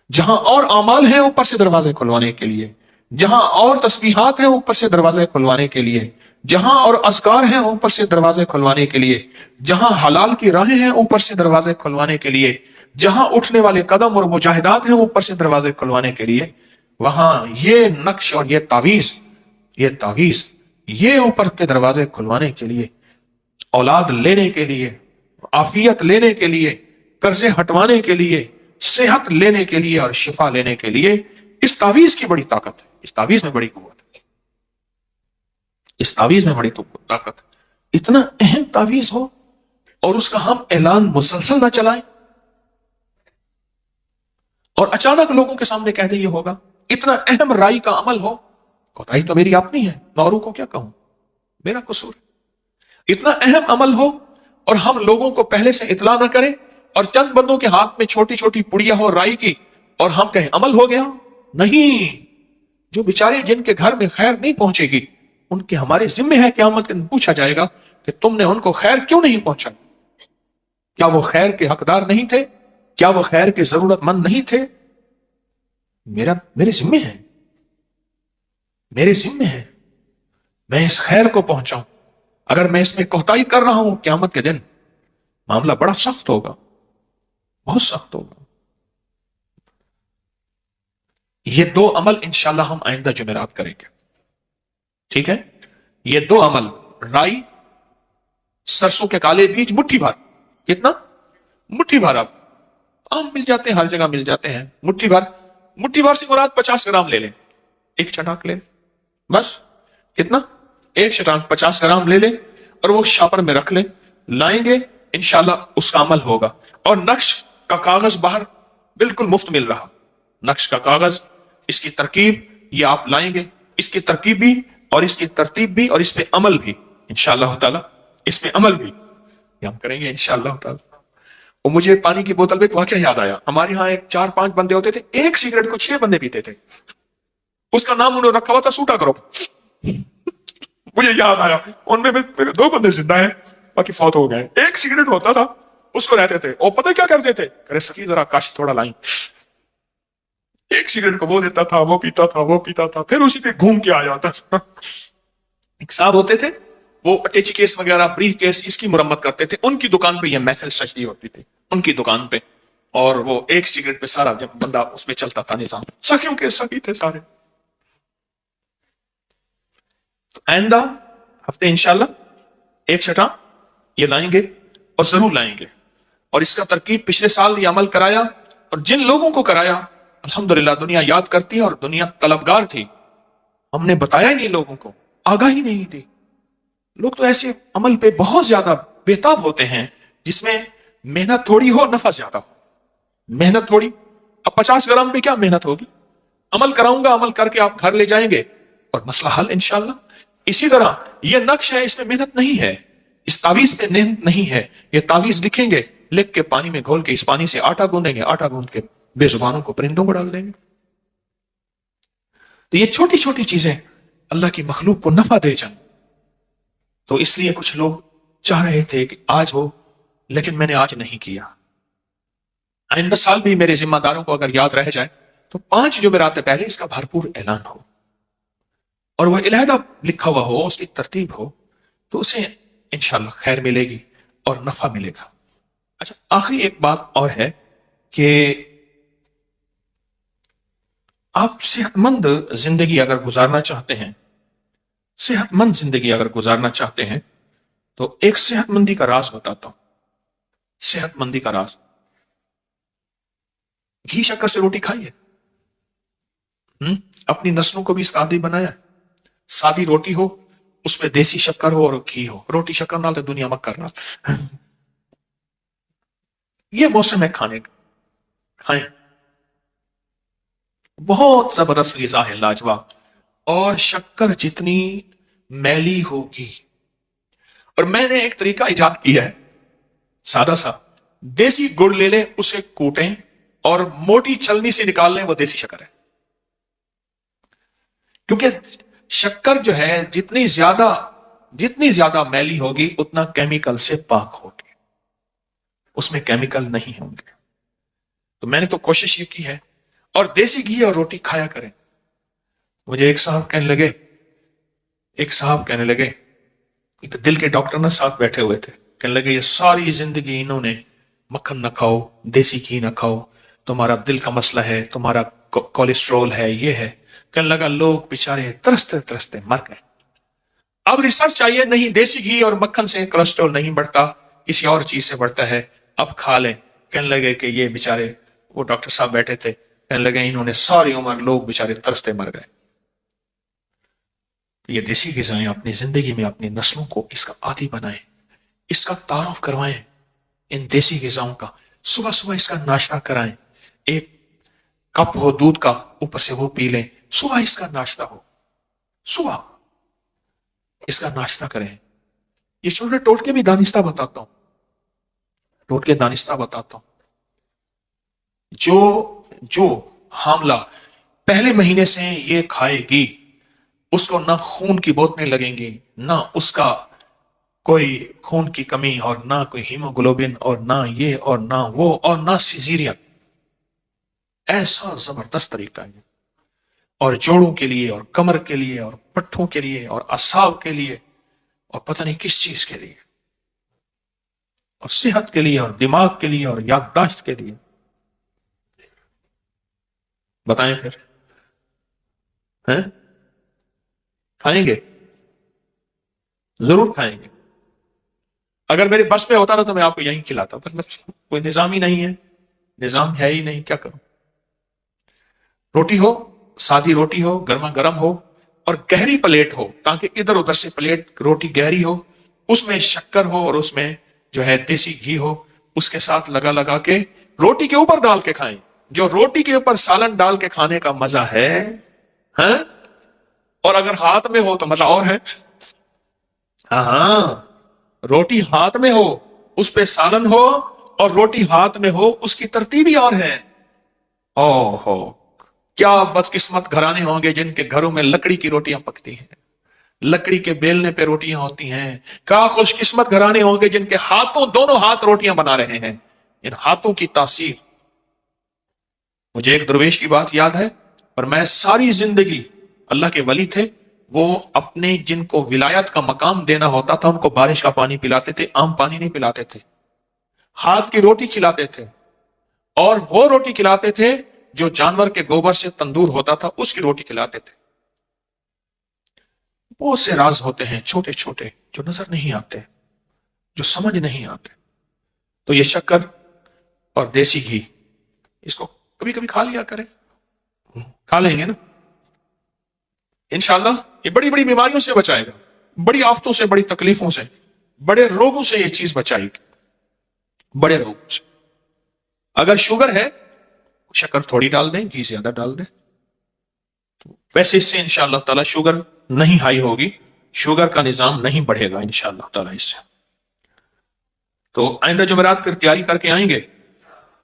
جہاں اور اعمال ہیں اوپر سے دروازے کھلوانے کے لیے، جہاں اور تسبیحات ہیں اوپر سے دروازے کھلوانے کے لیے، جہاں اور اذکار ہیں اوپر سے دروازے کھلوانے کے لیے، جہاں حلال کی راہیں ہیں اوپر سے دروازے کھلوانے کے لیے، جہاں اٹھنے والے قدم اور مجاہدات ہیں اوپر سے دروازے کھلوانے کے لیے، وہاں یہ نقش اور یہ تعویذ یہ اوپر کے دروازے کھلوانے کے لیے، اولاد لینے کے لیے، عافیت لینے کے لیے، قرضے ہٹوانے کے لیے، صحت لینے کے لیے اور شفا لینے کے لیے، اس تعویذ کی بڑی طاقت ہے، اس تعویذ میں بڑی قوت ہے، اس تعویذ میں بڑی طاقت ہے۔ اتنا اہم تعویذ ہو اور اس کا ہم اعلان مسلسل نہ چلائیں اور اچانک لوگوں کے سامنے کہہ دیں یہ ہوگا۔ اتنا اہم رائی کا عمل ہو، کوتاہی تو میری اپنی ہے، میں اوروں کو کیا کہوں، میرا قصور۔ اتنا اہم عمل ہو اور ہم لوگوں کو پہلے سے اطلاع نہ کریں، اور چند بندوں کے ہاتھ میں چھوٹی چھوٹی پڑیا ہو رائی کی، اور ہم کہیں عمل ہو گیا۔ نہیں، جو بیچارے جن کے گھر میں خیر نہیں پہنچے گی، ان کے ہمارے ذمہ ہے قیامت کے دن پوچھا جائے گا کہ تم نے ان کو خیر کیوں نہیں پہنچا؟ کیا وہ خیر کے حقدار نہیں تھے؟ کیا وہ خیر کے ضرورت مند نہیں تھے؟ میرے ذمہ ہے، میرے ذمہ ہے میں اس خیر کو پہنچاؤں۔ اگر میں اس میں کوتاہی کر رہا ہوں، قیامت کے دن معاملہ بڑا سخت ہوگا، بہت سخت ہوگا۔ یہ دو عمل انشاءاللہ ہم آئندہ جمعرات کریں گے، ٹھیک ہے؟ یہ دو عمل، رائی، سرسوں کے کالے بیج مٹھی بھر، کتنا؟ مٹھی بھر، اب عام مل جاتے ہیں، ہر جگہ مل جاتے ہیں، مٹھی بھر۔ مٹھی بھر سے مراد 50 گرام لے لیں، ایک چٹاک لے لیں، بس کتنا؟ ایک چٹاک 50 گرام لے لیں، اور وہ شاپر میں رکھ لیں، لائیں گے انشاءاللہ اس کا عمل ہوگا۔ اور نقش کا کاغذ باہر بالکل مفت مل رہا، نقش کا کاغذ، اس کی ترکیب، یہ آپ لائیں گے، اس کی ترکیب بھی اور اس کی ترتیب بھی اور اس پہ عمل بھی انشاءاللہ تعالی، اس پہ عمل بھی یہ ہم کریں گے انشاءاللہ تعالی۔ اور مجھے پانی کی بوتل پہ ایک واقعہ یاد آیا، ہمارے ہاں ایک 4-5 بندے ہوتے تھے، ایک سگریٹ کو 6 بندے پیتے تھے، اس کا نام انہوں نے رکھا ہوا تھا سوٹا گروپ۔ مجھے یاد آیا، ان میں میرے 2 بندے زندہ ہیں، باقی فوت ہو گئے۔ ایک سگریٹ ہوتا تھا، اس کو رہتے تھے، اور پتہ کیا کرتے تھے، کرے سکی ذرا کاش تھوڑا لائیں، ایک سگریٹ کو وہ دیتا تھا، وہ پیتا تھا، وہ پیتا تھا، پھر اسی پہ گھوم کے آ جاتا تھا۔ ایک صاحب ہوتے تھے، وہ اٹیچی کیس وغیرہ، بریف کیس، اس کی مرمت کرتے تھے، ان کی دکان پہ یہ محفل سجدی ہوتی تھی، ان کی دکان پہ، اور وہ ایک سگریٹ پہ سارا جب بندہ اس میں چلتا تھا نظام، سخیوں کے سخی تھے سارے۔ تو آئندہ ہفتے انشاءاللہ ایک چھٹا یہ لائیں گے، اور ضرور لائیں گے، اور اس کا ترکیب پچھلے سال یہ عمل کرایا، اور جن لوگوں کو کرایا الحمدللہ دنیا یاد کرتی ہے اور دنیا طلبگار تھی. ہم نے بتایا ہی نہیں لوگوں کو, آگاہی نہیں تھی. لوگ تو ایسے عمل پہ بہت زیادہ بےتاب ہوتے ہیں جس میں محنت تھوڑی ہو, نفع زیادہ ہو. محنت تھوڑی, اب 50 گرام پہ کیا محنت ہوگی؟ عمل کراؤں گا, عمل کر کے آپ گھر لے جائیں گے اور مسئلہ حل انشاءاللہ. اسی طرح یہ نقش ہے, اس میں محنت نہیں ہے, اس تعویذ پہ محنت نہیں ہے. یہ تعویذ لکھیں گے, لکھ کے پانی میں گھول کے اس پانی سے آٹا گوندیں گے, آٹا گوند کے بے زبانوں کو, پرندوں کو ڈال دیں گے. تو یہ چھوٹی چھوٹی چیزیں اللہ کی مخلوق کو نفع دے جائیں. تو اس لیے کچھ لوگ چاہ رہے تھے کہ آج ہو, لیکن میں نے آج نہیں کیا. آئندہ سال بھی میرے ذمہ داروں کو اگر یاد رہ جائے تو 5 جمعرات پہلے اس کا بھرپور اعلان ہو, اور وہ علیحدہ لکھا ہوا ہو, اس کی ترتیب ہو, تو اسے انشاءاللہ خیر ملے گی اور نفع ملے گا. اچھا, آخری ایک بات اور ہے کہ آپ صحت مند زندگی اگر گزارنا چاہتے ہیں, صحت مند زندگی اگر گزارنا چاہتے ہیں, تو ایک صحت مندی کا راز بتاتا ہوں. صحت مندی کا راز, گھی شکر سے روٹی کھائیے. اپنی نسلوں کو بھی اس کا عادی بنایا. سادی روٹی ہو, اس میں دیسی شکر ہو اور گھی ہو. روٹی شکر نال تو دنیا میں کرنا. یہ موسم ہے کھانے کا, کھائیں. بہت زبردست غذا ہے, لاجواب. اور شکر جتنی میلی ہوگی, اور میں نے ایک طریقہ ایجاد کیا ہے سادہ سا, دیسی گڑ لے لیں, اسے کوٹیں اور موٹی چلنی سے نکال لیں, وہ دیسی شکر ہے. کیونکہ شکر جو ہے جتنی زیادہ میلی ہوگی اتنا کیمیکل سے پاک ہوگی, اس میں کیمیکل نہیں ہوں گے. تو میں نے تو کوشش یہ کی ہے, اور دیسی گھی اور روٹی کھایا کریں. مجھے ایک صاحب کہنے لگے, ایک دل کے ڈاکٹر نہ ساتھ بیٹھے ہوئے تھے, کہنے لگے یہ ساری زندگی انہوں نے مکھن نہ کھاؤ, دیسی گھی نہ کھاؤ, تمہارا دل کا مسئلہ ہے, تمہارا کولیسٹرول ہے, یہ ہے. کہنے لگا لوگ بیچارے ترستے ترستے مر گئے. اب ریسرچ چاہیے, نہیں دیسی گھی اور مکھن سے کولیسٹرول نہیں بڑھتا, کسی اور چیز سے بڑھتا ہے, اب کھا لیں. کہنے لگے کہ یہ بیچارے, وہ ڈاکٹر صاحب بیٹھے تھے, کہنے لگے انہوں نے ساری عمر لوگ بیچارے ترستے مر گئے. یہ دیسی غذائیں اپنی زندگی میں اپنی نسلوں کو اس کا عادی بنائیں, اس کا تعارف کروائیں ان دیسی غذاؤں کا. صبح صبح اس کا ناشتہ کرائیں, ایک کپ ہو دودھ کا, اوپر سے وہ پی لیں. صبح اس کا ناشتہ ہو, صبح اس کا ناشتہ کریں. یہ چھوٹے ٹوٹکے بھی دانستہ بتاتا ہوں, ٹوٹکے دانستہ بتاتا ہوں. جو حاملہ پہلے مہینے سے یہ کھائے گی, اس کو نہ خون کی بوتلیں لگیں گی, نہ اس کا کوئی خون کی کمی, اور نہ کوئی ہیموگلوبن, اور نہ یہ اور نہ وہ, اور نہ سیزیرین. ایسا زبردست طریقہ ہے. اور جوڑوں کے لیے, اور کمر کے لیے, اور پٹھوں کے لیے, اور اعصاب کے لیے, اور پتہ نہیں کس چیز کے لیے, اور صحت کے لیے, اور دماغ کے لیے, اور یادداشت کے لیے. بتائیں پھر, ہیں کھائیں گے؟ ضرور کھائیں گے. اگر میرے بس میں ہوتا نا تو میں آپ کو یہیں کھلاتا, پر کوئی نظام ہی نہیں ہے, نظام ہے ہی نہیں, کیا کروں. روٹی ہو, سادی روٹی ہو, گرما گرم ہو, اور گہری پلیٹ ہو, تاکہ ادھر ادھر سے پلیٹ روٹی گہری ہو, اس میں شکر ہو, اور اس میں جو ہے دیسی گھی ہو, اس کے ساتھ لگا کے روٹی کے اوپر ڈال کے کھائیں. جو روٹی کے اوپر سالن ڈال کے کھانے کا مزہ ہے, ہاں, اور اگر ہاتھ میں ہو تو مزہ اور ہے. ہاں, روٹی ہاتھ میں ہو, اس پہ سالن ہو, اور روٹی ہاتھ میں ہو, اس کی ترتیب ہی اور ہے. ہو کیا بدقسمت گھرانے ہوں گے جن کے گھروں میں لکڑی کی روٹیاں پکتی ہیں, لکڑی کے بیلنے پہ روٹیاں ہوتی ہیں. کیا خوش قسمت گھرانے ہوں گے جن کے ہاتھوں, دونوں ہاتھ روٹیاں بنا رہے ہیں. ان ہاتھوں کی تاثیر. مجھے ایک درویش کی بات یاد ہے, اور میں ساری زندگی, اللہ کے ولی تھے وہ, اپنے جن کو ولایت کا مقام دینا ہوتا تھا ان کو بارش کا پانی پلاتے تھے, عام پانی نہیں پلاتے تھے. ہاتھ کی روٹی کھلاتے تھے, اور وہ روٹی کھلاتے تھے جو جانور کے گوبر سے تندور ہوتا تھا, اس کی روٹی کھلاتے تھے. بہت سے راز ہوتے ہیں چھوٹے چھوٹے جو نظر نہیں آتے, جو سمجھ نہیں آتے. تو یہ شکر اور دیسی گھی, اس کو کبھی کبھی کھا لیا کریں, کھا لیں گے نا انشاءاللہ. یہ بڑی بڑی بیماریوں سے بچائے گا, بڑی آفتوں سے, بڑی تکلیفوں سے, بڑے روگوں سے یہ چیز بچائے گی, بڑے روگوں سے. اگر شوگر ہے شکر تھوڑی ڈال دیں, گھی زیادہ ڈال دیں. ویسے اس سے انشاءاللہ تعالی شوگر نہیں ہائی ہوگی, شوگر کا نظام نہیں بڑھے گا انشاءاللہ تعالی اس سے. تو آئندہ جمعرات پھر تیاری کر کے آئیں گے,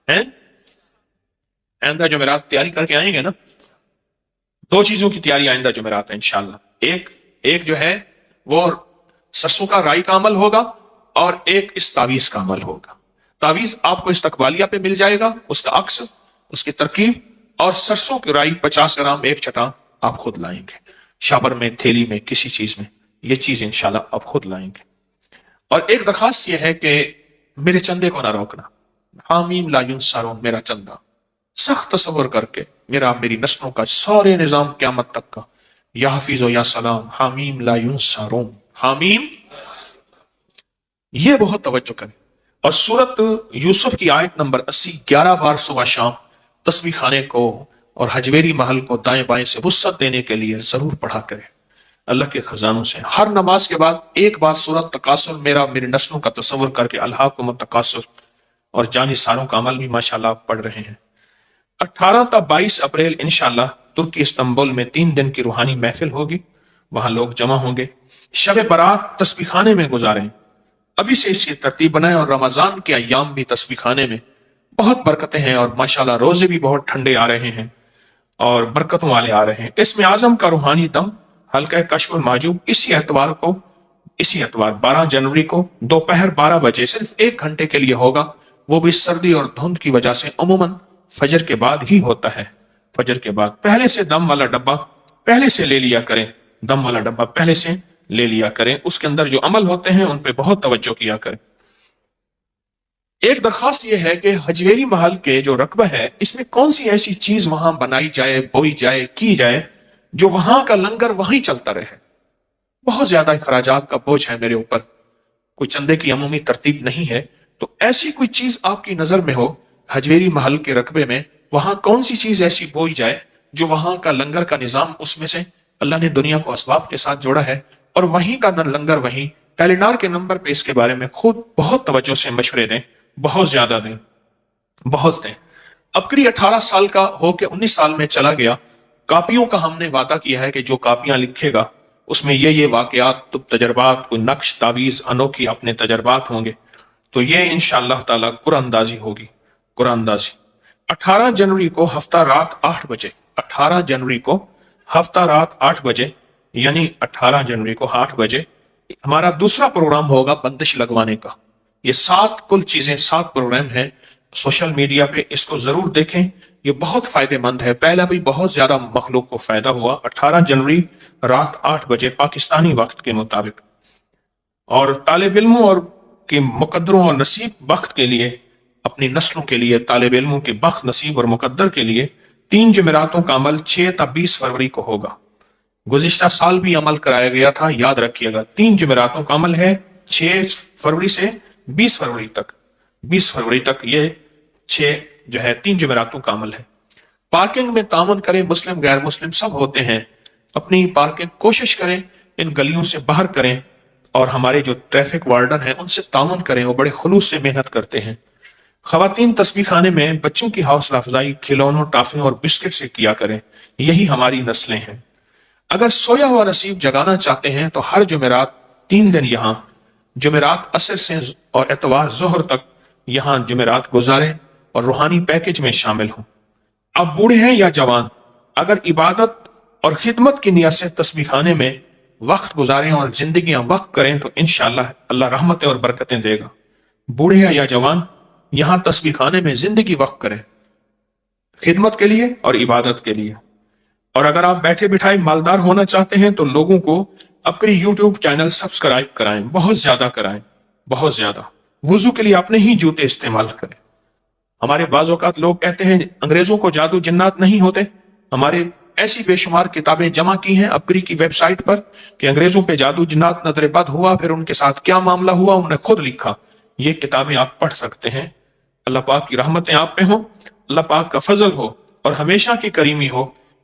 آئندہ جمعرات تیاری کر کے آئیں گے نا. دو چیزوں کی تیاری آئندہ جمعرات ہے انشاءاللہ. ایک جو ہے وہ سرسوں کا رائی کا عمل ہوگا, اور ایک اس تعویذ کا عمل ہوگا. تعویذ آپ کو استقبالیہ پہ مل جائے گا, اس کا عکس, اس کی ترکیب, اور سرسوں کی رائی 50 گرام ایک چٹان آپ خود لائیں گے, شاپر میں, تھیلی میں, کسی چیز میں. یہ چیز انشاءاللہ آپ خود لائیں گے. اور ایک درخواست یہ ہے کہ میرے چندے کو نہ روکنا. حامیم لا ینصرون, میرا چندہ سخت تصور کر کے میری نسلوں کا سارے نظام قیامت تک کا, یا حفیظ و یا سلام, حامیم لا ینصرون, حامیم, یہ بہت توجہ کریں. اور سورت یوسف کی آیت نمبر 80 11 بار صبح شام تسبیح خانے کو اور حجویری محل کو دائیں بائیں سے وسعت دینے کے لیے ضرور پڑھا کریں. اللہ کے خزانوں سے ہر نماز کے بعد ایک بار سورت تکاثر, میری نسلوں کا تصور کر کے, الہاکم التکاثر, اور جانی ساروں کا عمل بھی ماشاءاللہ آپ پڑھ رہے ہیں. 18 تا 22 اپریل انشاءاللہ ترکی استنبول میں 3 دن کی روحانی محفل ہوگی, وہاں لوگ جمع ہوں گے. شب برات تسبیح خانے میں گزاریں, ابھی سے اس کی ترتیب بنائیں. اور رمضان کے ایام بھی تسبیح خانے میں بہت برکتیں ہیں, اور ماشاءاللہ روزے بھی بہت ٹھنڈے آ رہے ہیں اور برکتوں والے آ رہے ہیں. اسم اعظم کا روحانی دم حلقہ کشف المحجوب اسی اتوار 12 جنوری کو دوپہر 12 بجے صرف 1 گھنٹے کے لیے ہوگا. وہ بھی سردی اور دھند کی وجہ سے عموماً فجر کے بعد ہی ہوتا ہے. فجر کے بعد پہلے سے دم والا ڈبہ پہلے سے لے لیا کریں, دم والا ڈبہ پہلے سے لے لیا کریں. اس کے اندر جو عمل ہوتے ہیں ان پہ بہت توجہ کیا کریں. ایک درخواست یہ ہے کہ حجویری محل کے جو رقبہ ہے, اس میں کون سی ایسی چیز وہاں بنائی جائے, بوئی جائے, کی جائے, جو وہاں کا لنگر وہیں چلتا رہے. بہت زیادہ اخراجات کا بوجھ ہے میرے اوپر, کوئی چندے کی عمومی ترتیب نہیں ہے. تو ایسی کوئی چیز آپ کی نظر میں ہو حجویری محل کے رقبے میں, وہاں کون سی چیز ایسی بوئی جائے جو وہاں کا لنگر کا نظام, اس میں سے اللہ نے دنیا کو اسباب کے ساتھ جوڑا ہے, اور وہیں کا لنگر وہیں. ٹیلینار کے نمبر پہ اس کے بارے میں خود بہت توجہ سے مشورے دیں, بہت زیادہ دیں, بہت دیں. اب قریب 18 سال کا ہو کے 19 سال میں چلا گیا. کاپیوں کا ہم نے وعدہ کیا ہے کہ جو کاپیاں لکھے گا اس میں یہ واقعات, تجربات, کوئی نقش, تعویذ, انوکھی اپنے تجربات ہوں گے. تو یہ انشاءاللہ تعالی قرآن اندازی ہوگی, قرآن اندازی. 18 جنوری کو ہفتہ رات 8 بجے, 18 جنوری کو ہفتہ رات 8 بجے, یعنی 18 جنوری کو 8 بجے ہمارا دوسرا پروگرام ہوگا بندش لگوانے کا. یہ 7 کل چیزیں, 7 پروگرام ہیں سوشل میڈیا پہ, اس کو ضرور دیکھیں, یہ بہت فائدہ مند ہے. پہلا بھی بہت زیادہ مخلوق کو فائدہ ہوا. 18 جنوری رات 8 بجے پاکستانی وقت کے مطابق. اور طالب علموں اور کے مقدروں اور نصیب وقت کے لیے, اپنی نسلوں کے لیے, طالب علموں کے بخت, نصیب اور مقدر کے لیے 3 جمعراتوں کا عمل 6 تا 20 فروری کو ہوگا. گزشتہ سال بھی عمل کرایا گیا تھا, یاد رکھیے گا. 3 جمعراتوں کا عمل ہے 6 فروری سے 20 فروری تک. 20 فروری تک یہ 6 جو ہے 3 جمعراتوں کا عمل ہے. پارکنگ میں تعاون کریں, مسلم غیر مسلم سب ہوتے ہیں. اپنی پارکنگ کوشش کریں ان گلیوں سے باہر کریں, اور ہمارے جو ٹریفک وارڈن ہیں ان سے تعاون کریں, وہ بڑے خلوص سے محنت کرتے ہیں. خواتین تسبیح خانے میں بچوں کی حوصلہ افزائی کھلونوں, ٹافیوں اور بسکٹ سے کیا کریں, یہی ہماری نسلیں ہیں. اگر سویا ہوا نصیب جگانا چاہتے ہیں تو ہر جمعرات 3 دن یہاں, جمعرات عصر سے اور اتوار ظہر تک یہاں جمعرات گزاریں اور روحانی پیکج میں شامل ہوں. اب بوڑھے ہیں یا جوان, اگر عبادت اور خدمت کی نیت سے تسبیح خانے میں وقت گزاریں اور زندگیاں وقت کریں تو انشاءاللہ اللہ رحمتیں اور برکتیں دے گا. بوڑھے ہیں یا جوان, یہاں تسبیح خانے میں زندگی وقت کریں خدمت کے لیے اور عبادت کے لیے. اور اگر آپ بیٹھے بٹھائے مالدار ہونا چاہتے ہیں تو لوگوں کو اپنی یوٹیوب چینل سبسکرائب کرائیں, بہت زیادہ کرائیں, بہت زیادہ. وضو کے لیے اپنے ہی جوتے استعمال کریں. ہمارے بعض اوقات لوگ کہتے ہیں انگریزوں کو جادو جنات نہیں ہوتے. ہمارے ایسی بے شمار کتابیں جمع کی ہیں اپگری کی ویب سائٹ پر کہ انگریزوں پہ جادو جنات نظر بد ہوا, پھر ان کے ساتھ کیا معاملہ ہوا, انہوں نے خود لکھا. یہ کتابیں آپ پڑھ سکتے ہیں. اللہ پاک کی رحمتیں آپ پہ ہوں, اللہ پاک کا فضل ہو اور ہمیشہ کی کریمی ہو.